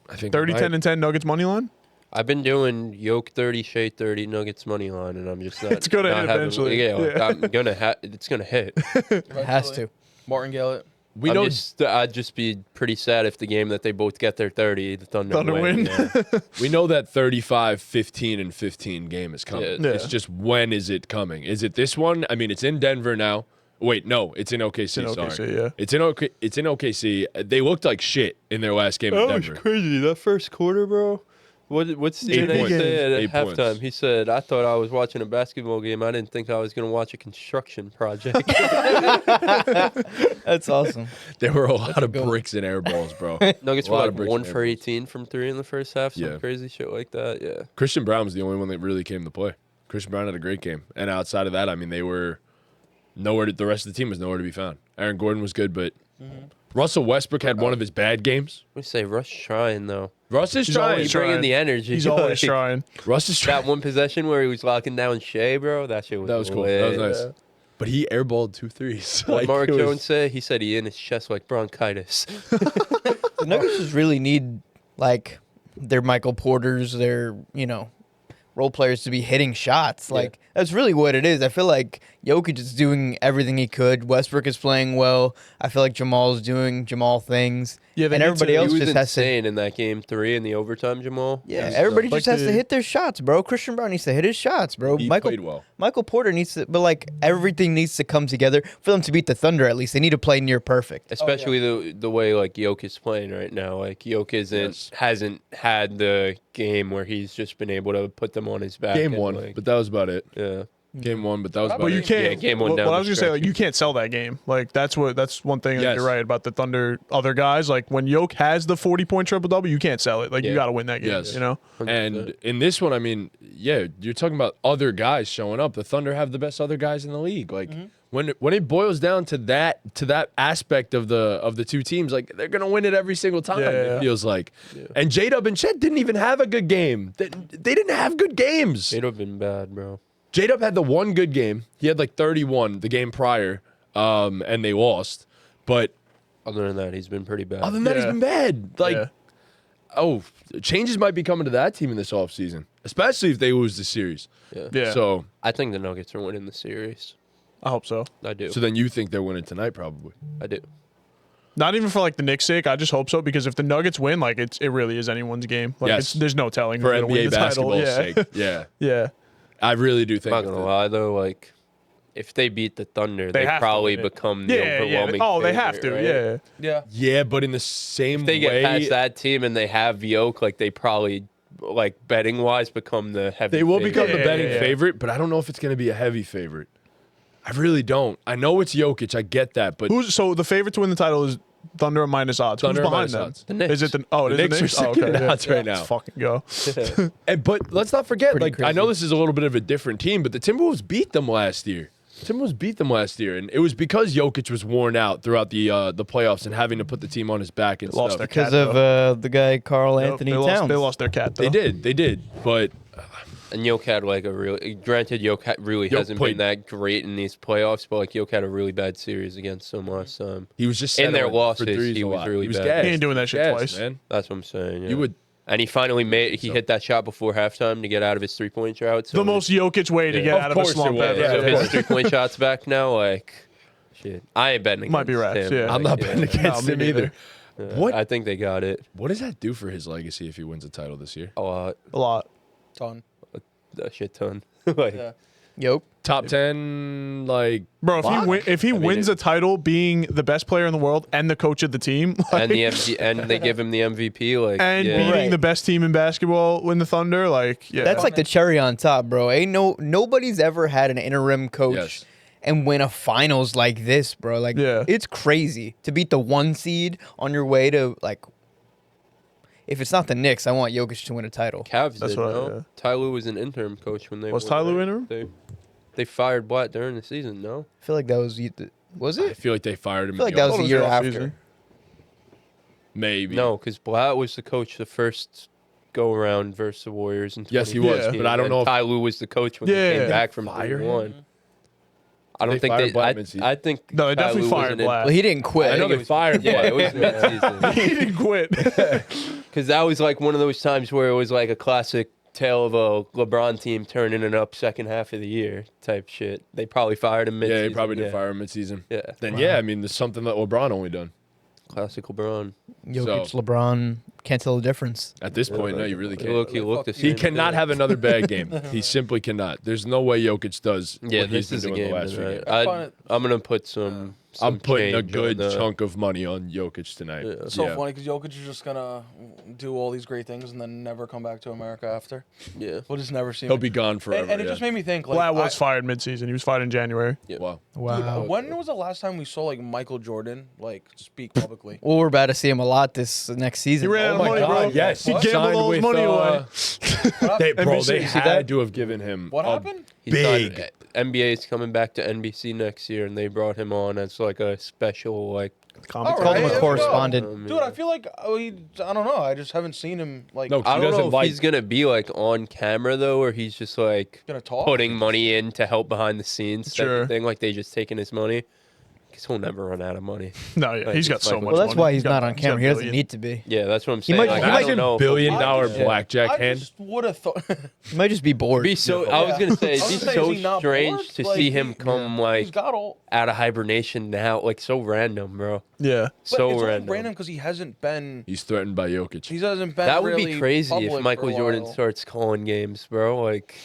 I think 30, I might. 10, and 10 Nuggets money line? I've been doing Yoke 30, Shea 30, Nuggets money line, and I'm just not. It's gonna not hit having- eventually. Yeah, like, Yeah. I'm gonna. It's gonna hit. It has to. Martingale it. We know I'd just be pretty sad if the game that they both get their 30, the Thunder, Thunder win. Yeah. we know that 35, 15, and 15 game is coming. Yeah. It's just when is it coming? Is it this one? I mean, it's in Denver now. Wait, no, it's in OKC. It's in sorry. OKC, yeah. It's in OKC. They looked like shit in their last game in Denver. crazy. That first quarter, bro. What's Stephen A. games. say at 8 points. halftime? He said, "I thought I was watching a basketball game. I didn't think I was going to watch a construction project." That's awesome. There were a lot of good one. bricks and air balls, bro. Nuggets A were lot like of bricks 1 and for air 18 from 3 in the first half. Some Yeah. crazy shit like that. Yeah. Christian Brown was the only one that really came to play. Christian Brown had a great game. And outside of that, I mean, they were nowhere. The rest of the team was nowhere to be found. Aaron Gordon was good, but Russell Westbrook had one of his bad games. We say Russ trying though. Russ is He's trying. always He's bringing trying. the energy. He's always Like, trying. Russ is That trying. one possession where he was locking down Shea, bro. That shit was. That was cool. lit. That was nice. But he airballed 2 threes. What Like, Mark it was- Jones said? He said he in his chest like bronchitis. The Nuggets just really need like their Michael Porters, their role players to be hitting shots. Like that's really what it is. I feel like Jokic is doing everything he could. Westbrook is playing well. I feel like Jamal's doing Jamal things. Yeah, they and need everybody to- else He was just has to. insane in that game 3 in the overtime, Jamal. Yeah, He's everybody like just has to the- hit their shots, bro. Christian Brown needs to hit his shots, bro. He played well. Michael Porter needs to, but like everything needs to come together for them to beat the Thunder. At least they need to play near perfect. Especially the way like Jokic's playing right now. Like Jokic hasn't had the game where he's just been able to put them on his back. Game and, 1, like, but that was about it. yeah. Game 1, but that was about But you it. can't. Yeah, game one what down I the was gonna say, stretch. like, you can't sell that game. Like that's one thing that Yes. you're right about the Thunder. Other guys, like when Yoke has the 40-point triple double, you can't sell it. Like you Yeah. got to win that game. Yes. You know. 100%. And in this one, I mean, yeah, you're talking about other guys showing up. The Thunder have the best other guys in the league. Like when it boils down to that aspect of the two teams, like they're gonna win it every single time. Yeah. It feels like. And J-Dub and Chet didn't even have a good game. They didn't have good games. It'd have been bad, bro. J-Dub had the one good game. He had like 31 the game prior, and they lost. But Other than that, he's been pretty bad. other than that, he's Yeah. been bad. Like, Yeah. changes might be coming to that team in this offseason, especially if they lose the series. Yeah. So I think the Nuggets are winning the series. I hope so. I do. then you think they're winning tonight, probably. I do. Not even for like the Knicks' sake. I just hope so because if the Nuggets win, like it really is anyone's game. Like Yes. there's no telling For who's gonna win NBA the title. basketball's Yeah. sake. Yeah. Yeah. I really do think I'm not gonna lie though, like if they beat the Thunder, They they have to probably win it. become the Yeah. overwhelming. Oh, they have favorite, to. right? Yeah. Yeah. Yeah, but in the same If they get way, past that team and they have Yoke, like they probably like betting wise become the heavy. they will favorite. become the Yeah, betting yeah. favorite, but I don't know if it's going to be a heavy favorite. I really don't. I know it's Jokic. I get that, but Who's so the favorite to win the title is Thunder at minus odds. Thunder Who's at behind minus them? odds. The Knicks. Is it the oh? It The is Knicks are Oh, second okay. in odds right now. Let's fucking go. But let's not forget, Pretty like I know crazy. this is a little bit of a different team, but the Timberwolves beat them last year. And it was because Jokic was worn out throughout the playoffs and having to put the team on his back and Lost stuff. their Because cat, of the guy Carl Nope, Anthony they Towns. lost their cat. Though. They did, but And Yoke had like a really granted Yoke really Yoke hasn't played- been that great in these playoffs, but like Yoke had a really bad series against them last time. he was just In their settling for losses, threes he a was lot. really he was bad. gassed. He ain't doing that shit Gassed, twice. man. That's what I'm saying. Yeah. You would. And he finally hit that shot before halftime to get out of his 3-point drought. So The most Jokic way to Yeah. get Of out of a course it slump was. ever. Yeah, so of his course. 3-point shots back now, like shit. I ain't betting. Might be against rats, him, yeah. I'm not betting against me him neither. either. Yeah, What? I think they got it What does that do for his legacy if he wins a title this year? a lot, A lot. Ton. a shit ton. Like, Yeah. Yep. Top 10, like Bro, Lock? if he mean, wins it- a title being the best player in the world and the coach of the team, like, and they give him the MVP, like and yeah. beating Right. the best team in basketball in the Thunder, like yeah. That's like the cherry on top, bro. Nobody's ever had an interim coach Yes. and win a finals like this, bro. Like Yeah. it's crazy to beat the 1 seed on your way to like. If it's not the Knicks, I want Jokic to win a title. Cavs That's did. what I- No, yeah. Ty Lue was an interim coach when they Was won, Ty Lue right? interim? They fired Blatt during the season. No, I feel like that was was I it? feel like they fired him. I feel like in that the was thought the it year was the after. offseason. maybe. no, because Blatt was the coach the first go around versus the Warriors in Yes, he was, 2015, but I don't and know if- Ty Lue was the coach when Yeah. they Did came they back from fire 3-1. him? I don't They think fired they. Blatt midseason? I think No, they Ty definitely Lue fired wasn't in- Blatt. Well, he didn't quit. I know think it they was- fired Yeah, Blatt. it was mid-season. he didn't quit. Because that was like one of those times where it was like a classic tale of a LeBron team turning it up second half of the year type shit. They probably fired him mid. Yeah, they probably did fire him midseason. Yeah, Then yeah, I mean, there's something that LeBron only done. classic LeBron. Jokic, So- LeBron, Can't tell the difference. At this point, no, you really can't. Look, he looked the He same. cannot have another bad game. He simply cannot. There's no way Jokic does Yeah, what he's this been is a doing game. the last few Man. games. I'm gonna put some. I'm putting a change good on the- chunk of money on Jokic tonight. Yeah. It's so funny because Jokic is just gonna do all these great things and then never come back to America after. Yeah. We'll just never see him. He'll be gone forever. and it yeah. just made me think. Like, Vlad was fired midseason. He was fired in January. Yeah. Wow. Wow. When was the last time we saw like Michael Jordan like speak publicly? Well, we're about to see him a lot this next season. He ran out of Oh my money, God, bro. yes. He What? gambled Signed all his with, money away. They, bro, NBC, they you see had that? to have given him What a happened? He big. signed- NBA is coming back to NBC next year, and they brought him on as like a special like. All Called him right, a there we correspondent. Dude, I feel like I don't know. I just haven't seen him like No, I He don't doesn't know if like- he's gonna be like on camera though, or he's just like gonna talk. putting money in to help behind the scenes. Sure. Thing like they just taking his money. Because he'll never run out of money. No, yeah, he's got It's so like- much Well, that's money. why he's got- not on got camera. a He doesn't billion. need to be. Yeah, that's what I'm saying. might- like, he I might don't just know. if- $1 billion I- blackjack I hand. just would have thought. He might just be bored. Be so. I was gonna say, I was it'd be gonna say, so is he not strange bored? to Like, see him come he's like got all. out of hibernation now, like so random, bro. Yeah. But So it's random. random because he hasn't been. He's threatened by Jokic. He hasn't been. That would really be crazy if public Michael for a Jordan while. starts calling games, bro. Like,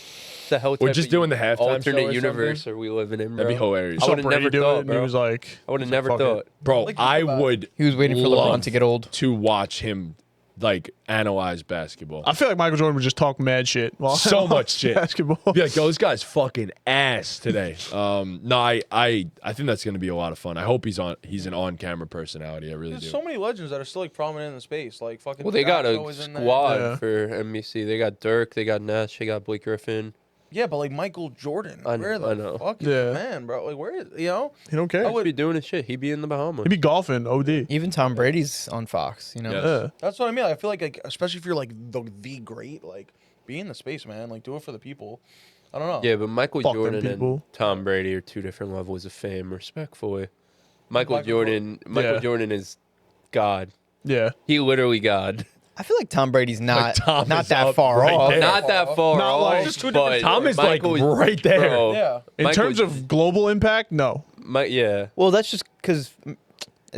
the hell? We're type just of doing the halftime show or alternate universe something? are we living in, bro? That'd be hilarious. I Saw would've Brady never do thought, it, and he bro. was like, I would have never "Fuck it." thought. Bro, Like, I think about it. would He was waiting for love LeBron to get old. to watch him like analyze basketball. I feel like Michael Jordan would just talk mad shit. While So much shit. Basketball. Be like, yo, this guy's fucking ass today. No, I think that's gonna be a lot of fun. I hope he's an on-camera personality. I really There's do. so many legends that are still like prominent in the space. Like fucking. Well, they got Shaq's a always in there. squad Yeah. for NBC. They got Dirk, they got Nash, they got Blake Griffin. Yeah, but like Michael Jordan, I know, where the I know. fuck is Yeah. the man, bro? Like where is He don't care. I He'd would- be doing his shit. He'd be in the Bahamas. He'd be golfing. OD. Even Tom Brady's on Fox. You know. Yes. Yeah. That's what I mean. I feel like especially if you're like the great, like be in the space, man. Like do it for the people. I don't know. Yeah, but Michael Fuck them Jordan people. and Tom Brady are two different levels of fame, respectfully. Michael Michael Jordan Yeah. Jordan is God. Yeah. He literally God. I feel like Tom Brady's not Tom not is that up far right off. there. Not that far Not off, like- Just two but different- Tom is like Michael- right there. Bro, Yeah. In Michael- terms of global impact, no. yeah. Well, that's just because the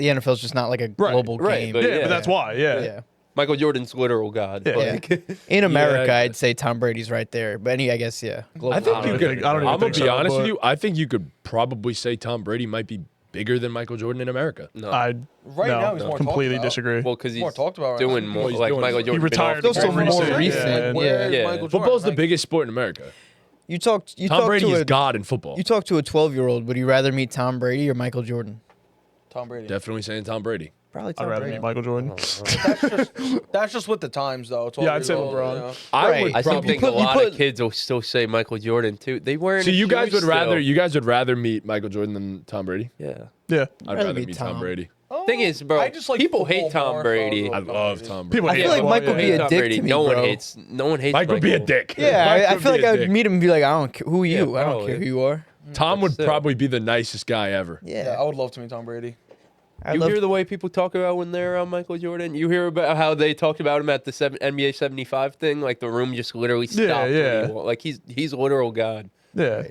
NFL's just not like a Right, global right, game. but Yeah, yeah. but that's why. Yeah. Yeah. Michael Jordan's literal God. Yeah. Like, In America, Yeah. I'd say Tom Brady's right there. But I guess global. I think don't you even could. think- I don't even I'm gonna think be so, honest with but- you. I think you could probably say Tom Brady might be bigger than Michael Jordan in America. no. I Right no, now he's more completely talked about. disagree. well, because he's more talked about right doing now. more. Well, he's like doing- Michael he Jordan. retired been off the Still game. more recent, recent. yeah. Where's Yeah. Michael Jordan? Football's the Like, biggest sport in America. You talked Tom Brady to is a God in football. you talk to a 12-year-old. Would you rather meet Tom Brady or Michael Jordan? Tom Brady. Definitely saying Tom Brady. Probably I'd Tom rather Brady. meet Michael Jordan. That's just with the times though. 12 Yeah, I'd years say old, LeBron. you know? I Right. would I probably. think put- a you lot put- of kids will still say Michael Jordan too. They weren't. So you guys would rather meet Michael Jordan than Tom Brady? Yeah. Yeah. I'd rather rather meet meet Tom Tom. Brady. Thing is, bro, I just like people hate football Tom more, Brady. so I I'll go love Brady. Tom People Brady. I feel hate like him. Michael Yeah. be a Tom dick Brady. to me, No one bro. hates. No one hates. Michael be a dick. Yeah, Mike I would feel be like a I would dick. meet him and be like, I don't care who are you. Yeah, I don't probably. care who you are. Tom would Still. probably be the nicest guy ever. Yeah, Yeah, I would love to meet Tom Brady. I You love. hear the way people talk about when they're around Michael Jordan? You hear about how they talked about him at the NBA 75 thing? Like the room just literally stopped. Yeah, yeah. when he walked. Like he's literal God. Yeah.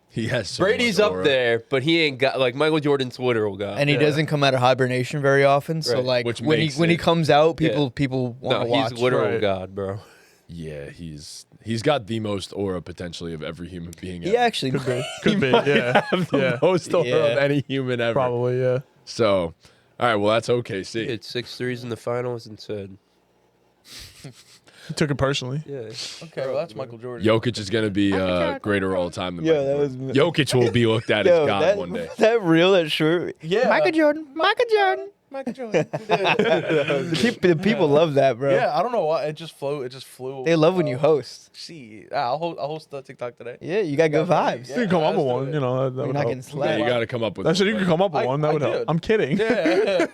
He has so Brady's much up aura. there, but he ain't got like Michael Jordan's literal God. and he Yeah. doesn't come out of hibernation very often. So Right. like Which when makes he it- comes out, Yeah. people want no, to watch. he's literal Right. God, bro. Yeah, he's got the most aura potentially of every human being. He ever. actually Could be. Could be. Yeah. have the Yeah. most aura Yeah. of any human ever. Probably. Yeah. So, all right, well that's OKC. He hit 6 threes in the finals and said, He took it personally. "Yeah, Okay, well that's Michael Jordan. Jokic is going to be greater all time than Yeah, Michael that Jordan. was- Jokic will be looked at as God one day. That real, that shirt. Yeah. Michael Jordan. Michael Jordan. Michael Jordan. The people love that, bro. Yeah, I don't know why it just flew. They love when you host. See, I'll host the TikTok today. Yeah, you got good vibes. Yeah. You can come up let's with do one. it. You know, that You're would not help. getting Yeah, slapped. you got to come up with. I said you one, can come up with I- one. That I would help. did. I'm kidding. Yeah.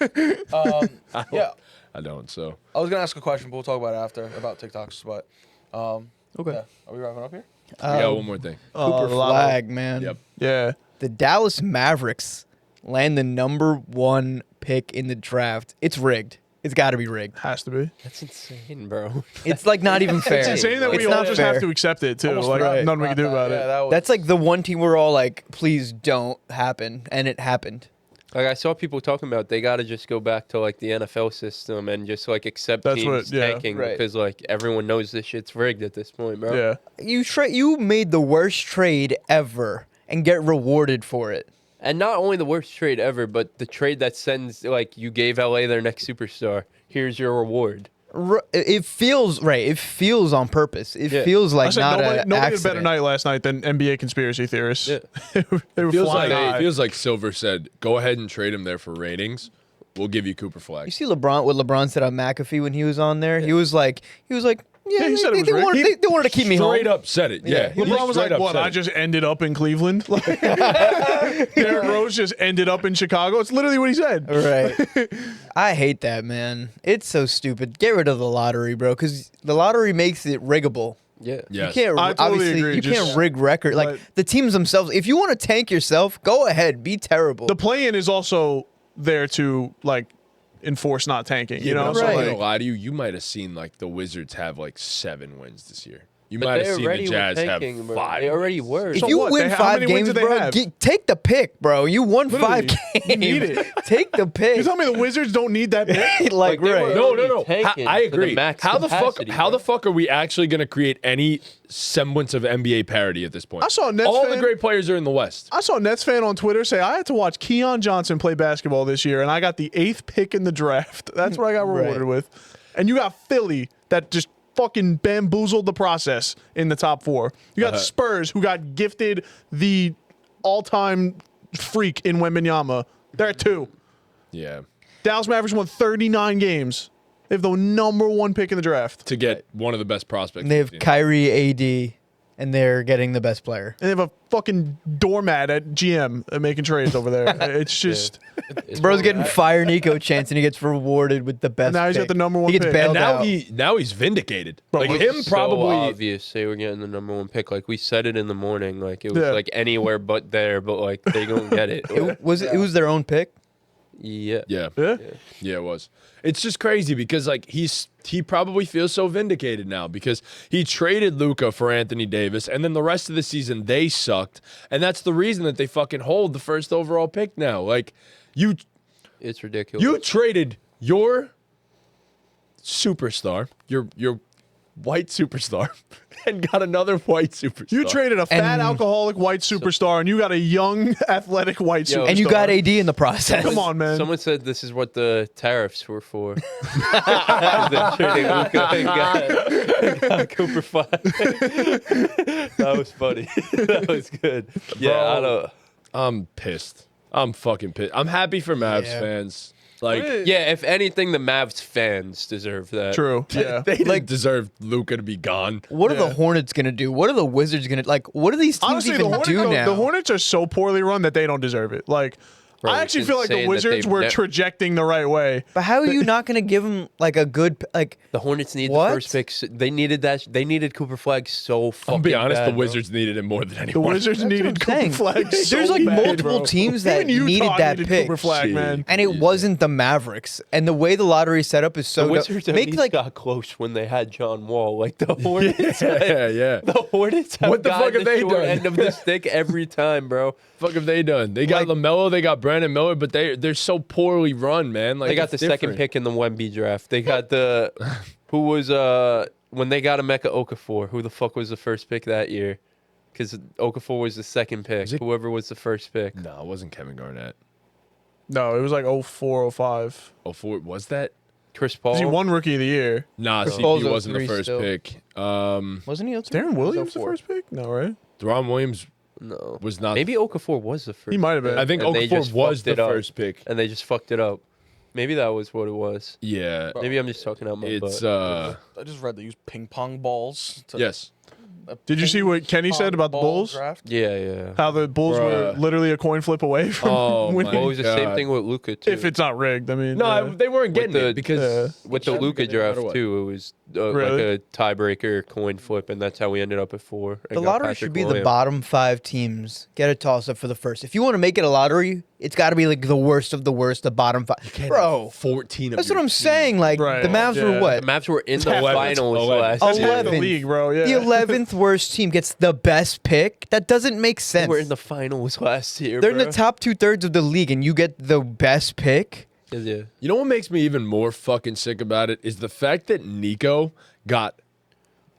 I don't. So I was gonna ask a question, but we'll talk about it after about TikToks. But Okay. yeah, are we wrapping up here? we got one more thing. Cooper the lotto. Flag, man. Yep. Yeah. The Dallas Mavericks land the #1 pick in the draft. It's rigged. It's got to be rigged. Has to be. that's insane, bro." It's like not even fair. It's insane that It's we all not just fair. have to accept it too. Almost Like forgot nothing we can do about that. Yeah, it. that was, That's like the one team we're all like, please don't happen, and it happened. Like I saw people talking about they got to just go back to like the NFL system and just like accept teams tanking because like everyone knows this shit's rigged at this point, bro. Yeah. You made the worst trade ever and get rewarded for it. And not only the worst trade ever, but the trade that sends like you gave LA their next superstar. Here's your reward. It feels right. It feels on purpose. It feels like not nobody had a better accident. night last night than NBA conspiracy theorists. Yeah. They were flying high. It feels like Silver said, go ahead and trade him there for ratings. We'll give you Cooper Flagg. You see what LeBron said on McAfee when he was on there? He was like, yeah, he said it was they rigged. wanted to keep me home. Straight up said it. Yeah. He LeBron was straight like, up what, said I it. just ended up in Cleveland? Derrick Rose just ended up in Chicago? It's literally what he said. Right. I hate that, man. It's so stupid. Get rid of the lottery, bro, because the lottery makes it riggable. Yeah. Yes. You can't I totally obviously agree. you can't Just- rig record. Like but- the teams themselves. If you want to tank yourself, go ahead, be terrible. The play-in is also there to, like, enforce not tanking, you know? I'm So, not Right. gonna lie to you. You might have seen like the Wizards have like 7 wins this year. You But might they have seen already the were Jazz tanking, have bro. 5. They already were. if So you what? win How 5 many wins games, do they bro, have? take the pick, bro. You won Literally. 5 games. You need it. Take the pick. You tell me the Wizards don't need that pick? like they were- right. No. Tanking I to the agree. max How capacity, the bro. fuck are we actually going to create any semblance of NBA parity at this point? I saw a Nets all fan- the great players are in the West. I saw a Nets fan on Twitter say, I had to watch Keon Johnson play basketball this year, and I got the 8th pick in the draft. That's what I got rewarded with. And you got Philly that just fucking bamboozled the process in the top 4. You got Spurs who got gifted the all-time freak in Wembanyama. They're at 2. Yeah. Dallas Mavericks won 39 games. They have the number 1 pick in the draft. To get one of the best prospects. And they have we've seen. Kyrie, AD, and they're getting the best player. And they have a fucking doormat at GM making trades over there. It's just... It's Bro's what getting we're at. fire Nico chance, and he gets rewarded with the best. now he's got pick. the number 1 He gets pick. bailed And out. now he's vindicated. Bro, like it's him So probably obvious they were getting the number 1 pick. Like we said it in the morning. Like it was Yeah. like anywhere but there. But like they gonna get it. It was their own pick. Yeah. Yeah. Yeah? Yeah, it was. It's just crazy because like he probably feels so vindicated now because he traded Luka for Anthony Davis and then the rest of the season they sucked and that's the reason that they fucking hold the first overall pick now. Like It's ridiculous. you traded your superstar, your white superstar, and got another white superstar. You traded a fat And- alcoholic white superstar, and you got a young athletic white Yo, superstar. And you got AD in the process. Come on, man. Someone said this is what the tariffs were for. They're trading Luka and got Cooper Flagg. That was funny. That was good. Yeah, I don't. I'm pissed. I'm fucking pissed. I'm happy for Mavs Yeah. fans. Like Yeah, if anything, the Mavs fans deserve that. True. Yeah. they didn't deserve Luka to be gone. What are the Yeah. Hornets gonna do? What are the Wizards gonna like? What do these teams Honestly, even do now? the Hornets are so poorly run that they don't deserve it. Like, Bro, I it's actually feel like the insane that Wizards they've were ne- trajecting the right way. But how are you not gonna give them like a good like? The Hornets need What? the first pick. They needed that. They needed Cooper Flagg so fucking I'll be honest, bad, the bro. Wizards needed it more than The anyone. Wizards That's what I'm needed Cooper saying. Flagg so There's like bad, multiple bro. teams that Even Utah needed that pick. Cooper Flagg, Shit. man. And it wasn't the Mavericks. And the way the lottery set up is so The Wizards at make least like got close when they had John Wall. Like the Hornets. yeah. The Hornets have What the gotten fuck have the they short done? end of the stick every time, bro. Fuck have they done? They got Like- LaMelo, they got Brandon Miller, but they're so poorly run, man. Like They got the it's second different. pick in the Wemby draft. They got the who was when they got Emeka Okafor. Who the fuck was the first pick that year? Because Okafor was the second pick. it- Whoever was the first pick. No, it wasn't Kevin Garnett. No, it was like 04, 05. Oh, was that? Chris Paul. He won Rookie of the Year. Nah, Chris CP Paul's wasn't the 03 first still. pick. wasn't he? Darren Williams the 04. first pick? No, right? Deron Williams No. was not. Maybe Okafor was the first. He might have been. I think And they Okafor just was fucked the it up. first pick. And they just fucked it up. Maybe that was what it was. Yeah, Maybe I'm just talking out my it's butt. I just read they use ping pong balls. To yes. a Did you see what Kenny said ping about the ball Bulls? Draft. Yeah. How the Bulls were Bruh. literally a coin flip away from Oh, winning. Well, it was the same God. thing with Luka too. If it's not rigged, I mean. No, they weren't getting the- it because with the Should've Luka been no matter draft what. too, it was Really? like a tiebreaker coin flip, and that's how we ended up at 4. and The got lottery Patrick should be the Williams. bottom 5 teams. Get a toss up for the first. If you want to make it a lottery, it's got to be like the worst of the worst, the bottom 5. Bro, 14 of that's your what I'm team. saying. Like Right. the Mavs Yeah. were what? The Maps were in the 11. finals 11. last That's year. half the 11. league, bro. Yeah. The 11th worst team gets the best pick? That doesn't make They sense. were in the finals last year. They're in the bro. top 2/3 of the league, and you get the best pick. Yeah. You know what makes me even more fucking sick about it is the fact that Nico got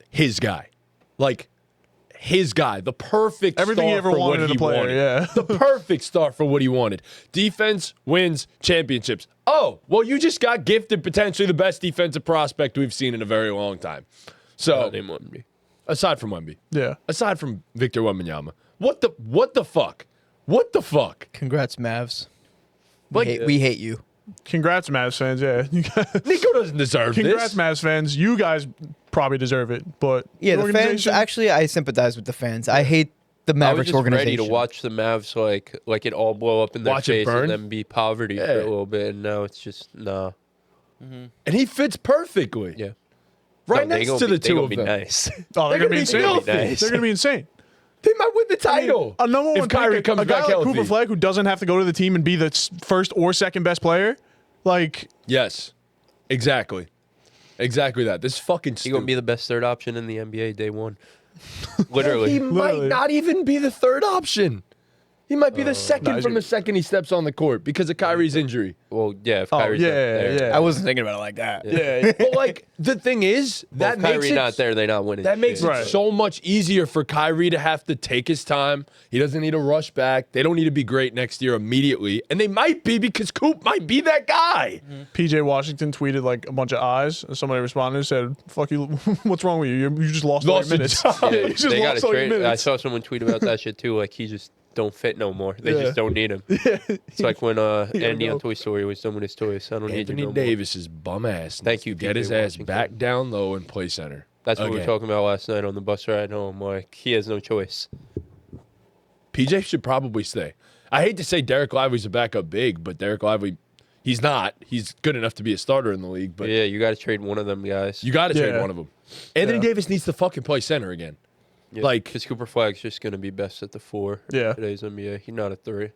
his guy. Like, his guy. The perfect Everything star he ever for wanted what in he a player, wanted. yeah. The perfect star for what he wanted. Defense wins championships. Oh, well, you just got gifted potentially the best defensive prospect we've seen in a very long time. So, Name Wemby. aside from Wemby. Yeah. Aside from Victor Wembanyama. What the fuck? What the fuck? Congrats, Mavs. Like, We hate you. Congrats, Mavs fans. Yeah. Nico doesn't deserve Congrats, this. Mavs fans. You guys probably deserve it, but Yeah, the fans. organization- Actually, I sympathize with the fans. I hate the I was Mavericks just organization. ready to watch the Mavs like it all blow up in their Watch it face burn? and then be poverty for Yeah. a little bit, and now it's just nah. And he fits perfectly. Yeah. Right No, they next gonna to be- the they two gonna of be them. nice. Oh, they're They're gonna be gonna be insane. filthy. Nice. They're gonna be insane. They might win the title. A number one if Kyrie pick, comes a guy back like healthy. Cooper Flagg, who doesn't have to go to the team and be the first or second best player, like Yes, exactly, exactly that. This is fucking He's stupid. gonna be the best third option in the NBA day one. Literally. He might Literally. not even be the third option. He might be the second he's from gonna- the second he steps on the court because of Kyrie's injury. Well, yeah, if Oh, Kyrie's yeah, not there. yeah. I wasn't thinking about it like that. yeah. But like the thing is, Well, that if makes Kyrie it not there, they not winning. that makes shit. it Right. so much easier for Kyrie to have to take his time. He doesn't need to rush back. They don't need to be great next year immediately, and they might be because Coop might be that guy. PJ Washington tweeted like a bunch of eyes, and somebody responded and said, "Fuck you! What's wrong with you? You just lost all Lost your your minutes. job. Yeah, Yeah, you just they got lost to all your trade. I minutes." saw someone tweet about that shit too. Like he just don't fit no more. They Yeah. just don't need him. It's like when Andy go. on Toy Story was done with his toys. I don't need you Anthony no more. Davis's bum ass. Thank needs you, to get his PJ ass Washington. back down low and play center. That's what we were Again. talking about last night on the bus ride home. Like he has no choice. PJ should probably stay. I hate to say Derek Lively's a backup big, but Derek Lively, he's not. He's good enough to be a starter in the league, but But yeah, you got to trade one of them guys. you got to trade Yeah. one of them. Anthony Yeah. Davis needs to fucking play center again. Yeah, like- because Cooper Flagg's just gonna be best at the 4. in Yeah. today's NBA. He's not a 3.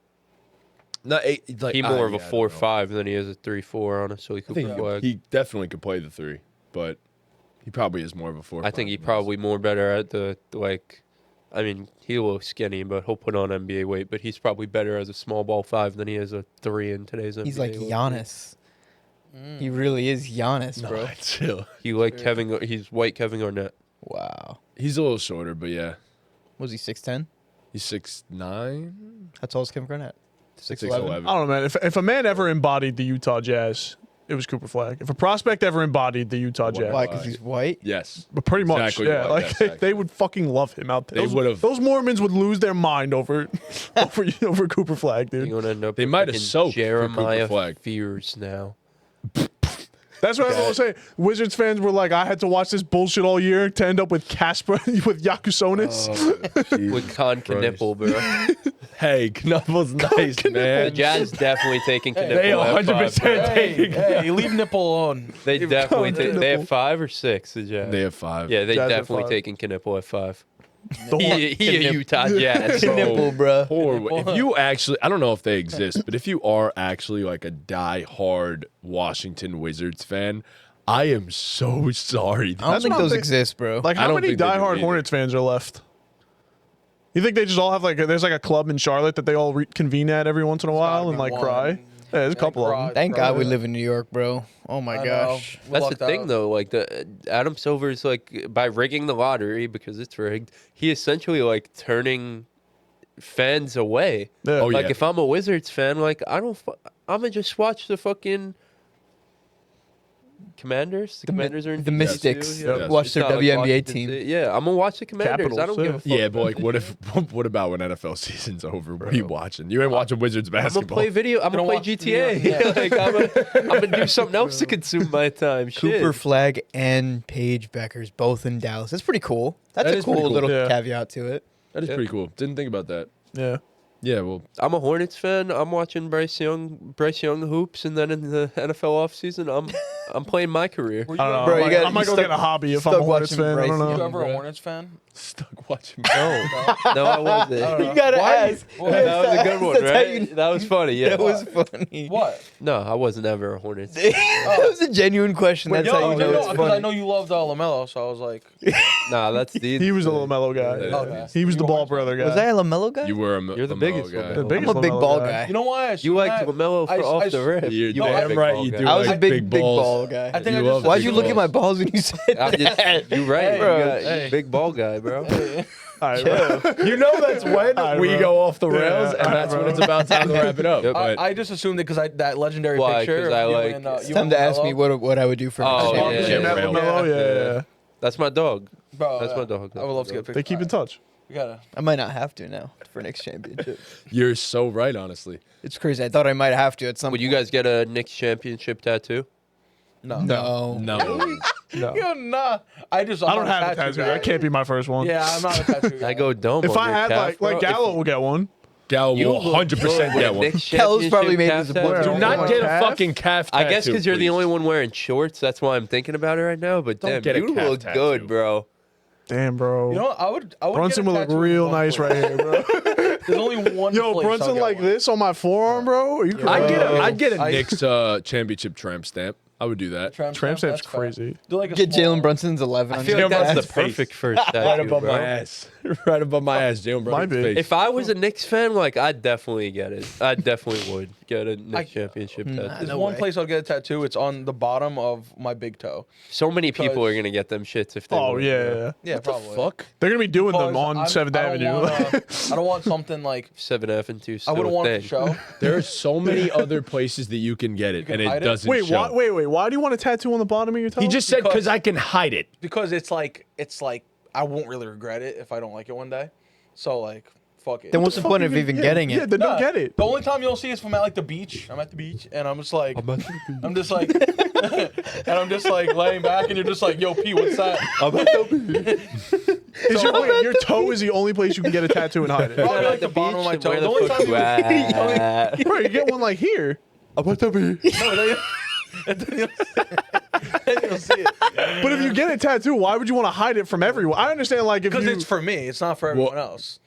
Not like He's more of a yeah, I don't know. 4-5 than he is a 3-4. Honestly, I Cooper think Flagg. he definitely could play the 3, but he probably is more of a 4. I think he probably more better at the like. I mean, he a little skinny, but he'll put on NBA weight. But he's probably better as a small ball 5 than he is a 3 in today's NBA. He's like league. Giannis. He really is Giannis, No, bro. chill. He like Kevin. He's white Kevin Garnett. Wow. He's a little shorter, but yeah, Was he 6'10"? he's 6'9", How tall is Kevin Garnett? 6'11". I don't know, man. If a man ever embodied the Utah Jazz, it was Cooper Flagg. If a prospect ever embodied the Utah Jazz, Why? Because he's white? Yes, but pretty much, Exactly yeah. why, Like yes, exactly. they would fucking love him out there. They would've- Those Mormons would lose their mind over over Cooper Flagg, You're dude. gonna end up. They with might have fucking soaked for Cooper Jeremiah Flagg. Fears now. That's what I was saying. Wizards fans were like, I had to watch this bullshit all year to end up with Casper with Yakusonis. With Con Knipple, bro. Hey, Knuffle's nice, The man. Jazz definitely taking Knipple. They at 100% 5, bro. taking. Hey, leave nipple alone. They definitely Con take. They have Knipple. 5 or 6. The Jazz. They have 5. Yeah, they Jazz at definitely 5. taking Knipple at 5. The whole- He a Utah Jazz. So Nipple, bruh. horrible. If you actually, I don't know if they exist, but if you are actually like a die-hard Washington Wizards fan, I am so sorry. I don't That's think what I'm those think- exist, bro. Like, I how don't many think they do diehard either. Hornets fans are left? You think they just all have like there's like a club in Charlotte that they all convene at every once in a while gotta and be like one. cry? Yeah, there's a couple of them. Thank God we live in New York, bro. Oh my I know. gosh. We That's the lucked thing, out. though. Like the Adam Silver's like by rigging the lottery because it's rigged, he essentially like turning fans away. Yeah. Oh, Like yeah. if I'm a Wizards fan, like I'm gonna just watch the fucking Commanders. The Commanders are in the DC Mystics. too, yeah. Watch It's their not like WNBA Washington team. State. Yeah, I'm gonna watch the Commanders. I don't Capitals, give a fuck. Yeah, but like, what if? What about when NFL season's over? What are you watching? You ain't watching Wizards I'm gonna basketball. play video. I'm gonna Gonna play watch GTA. video, yeah. I'm gonna do something else to consume my time. Cooper Shit. Flagg and Paige Beckers both in Dallas. That's pretty cool. That's That a is pretty cool cool. little Yeah. caveat to it. That is Yeah. pretty cool. Didn't think about that. Yeah. Yeah, well, I'm a Hornets fan. I'm watching Bryce Young hoops, and then in the NFL offseason, I'm playing my career. Were I don't know. Bro, you I might, gotta- I might you go stuck- get a hobby if I'm stuck a Hornets watching fan. I Bryce don't you know. Young. ever a bro. Hornets fan? stuck watching. No, I wasn't. You gotta ask. That was a good one, That's how you- right? That was funny. Yeah. That was funny. What? No, I wasn't ever a Hornets. That was a genuine question. That's how you know it's because funny. I know you loved LaMelo, so I was like, Nah, that's the. He was a little mellow guy. Yeah. Okay. He was You the were ball watching- brother guy. Was I a LaMelo guy? You were a You're the LaMelo biggest guy. LaMelo. The biggest I'm a big LaMelo ball guy. guy. You know why? You liked LaMelo off the rip. You're You damn big right ball you guy. do. I was a like big balls. ball guy. I think You I love just. Why'd big you look at balls. my balls when you said I'm just, that? you're right. Hey, You bro. got hey. big ball guy, bro. All right, bro. You know that's when Alright, we bro. go off the Yeah, rails, and alright, that's when bro. it's about time to wrap it up. Yep. But I just assumed it because that legendary Why? picture. 'Cause I of you like- and, It's It's time to ask me LaMelo. what I would do for Oh, next yeah, championship. You met yeah. LaMelo? Yeah. That's my dog. Bro, That's my dog. I would love to get a picture. They keep in touch. We gotta. I might not have to now for next championship. you're so right, honestly. It's crazy. I thought I might have to at some Would you guys get a Knicks championship tattoo? No. No. No. No. Yo, nah. I'm I don't not have a tattoo. guy. That can't be my first one. Yeah, I'm not a tattoo guy. I go dumb. If on I your had calf, like bro. Gallo will get one. Gallo You will look 100% good get with one. Knicks Gallo's probably made championship this a calf point. Do tattoo. not One get a calf? fucking calf tattoo. I guess because you're the please. only one wearing shorts. That's why I'm thinking about it right now. But Don't damn, get a you calf look tattoo. good, bro. Damn, bro. You know what? I would Brunson get a will look tattoo in real one nice place. right here, bro. There's only one Yo, place I'll Brunson get like one. this on my forearm, bro. Are you crazy? I'd get a I- Knicks championship tramp stamp. I would do that. Tramp Tramp stamp, stamp's that's fair. crazy. Do like a Get small- Jalen Brunson's 11. I on feel your like that's Brun's the face. perfect first tattoo, Right above bro. my ass. Right above my ass. Jalen Might be. Brunson's face. If I was a Knicks fan, like I'd definitely get it. I definitely would get a Knicks championship tattoo. There's No one way. place I'll get a tattoo. It's on the bottom of my big toe. So many people are gonna get them shits if they. Oh, win, yeah, bro. yeah. Yeah, What the probably. fuck? They're going to be doing them Because on I'm- 7th I don't Avenue. want, I don't want something like 7F and 2 I still wouldn't want it thing. to show. There are so many other places that you can get it, can and it hide it? doesn't Wait, show. wait. Why do you want a tattoo on the bottom of your toe? He just said Because- because I can hide it. Because it's like I won't really regret it if I don't like it one day. So like fuck it. Then what's the point of Fucking- even yeah, getting Yeah, it? then don't Nah, get it. The only time you'll see is from at like the beach. I'm at the beach and I'm just like I'm just like and I'm just like laying back and you're just like, yo P, what's that? Is your toe is the only place you can get a tattoo and hide it. Probably like At the bottom of my beach, toe. where The the only fuck time you at? Bro, you get one like here. No, then you'll see it. But if you get a tattoo, why would you want to hide it from everyone? I understand, like, if Because you... it's for me. It's not for everyone else.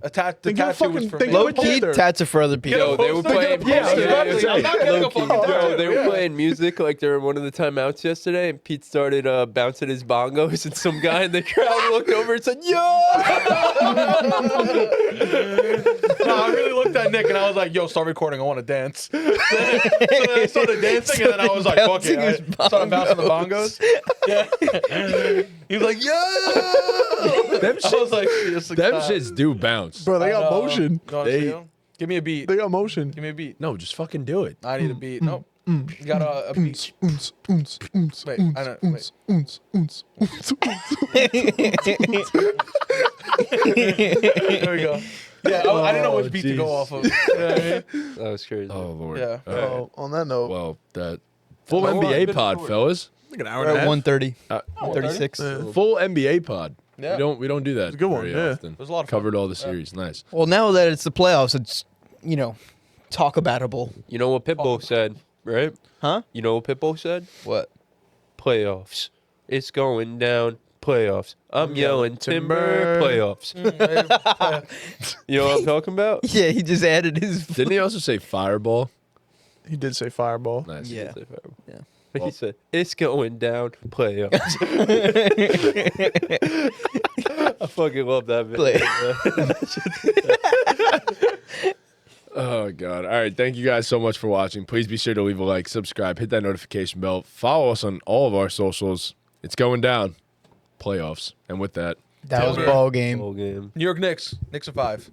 The Then get a tattoo is fucking- for then me. get a Low key, poster. tats are for other people. Yo, they were playing. Yeah, I was about to music. say. I'm not getting a Low-key. fucking tattoo. Yo, they were Yeah. playing music like during one of the timeouts yesterday, and Pete started bouncing his bongos, and some guy in the crowd looked over and said, "Yo!" No, I really looked at Nick and I was like, yo, start recording. I want to dance. So then I started dancing and then I was like, fuck Bouncing his it. I started bouncing the bongos. Yeah. He was like, yo! Them I was like, yes, like Them that. shits do bounce. Bro, they I got know. motion. You wanna They- see 'em? Give me a beat. They got motion. Give me a beat. No, just fucking do it. I need a beat. Nope. You got a beat. Wait, I know. Wait. There we go. Yeah, I didn't know which beat to go jeez. off of. You know what I mean? That was crazy. Oh lord. Yeah. All right. Oh, on that note, Well, that full How long has it NBA been pod, recording? fellas. like an hour We're and a at half. 130, Uh, 136. Full NBA pod. Yeah. We don't do that. a good one, very yeah. often. It was a lot of fun. Covered all the series. Nice. Well, now that it's the playoffs, it's, talk aboutable. You know what Pitbull said, right? Huh? You know what Pitbull said? What? Playoffs. It's going down. Playoffs. I'm yelling timber. timber. Playoffs. You know what I'm talking about? Yeah, he just added his. Didn't he also say fireball? He did say fireball. Nice. Yeah. Yeah. He said, it's going down. Playoffs. I fucking love that video. Oh god. All right. Thank you guys so much for watching. Please be sure to leave a like, subscribe, hit that notification bell, follow us on all of our socials. It's going down. Playoffs. And with that, That was Tailgate. ball game. Whole game. New York Knicks. Knicks of 5.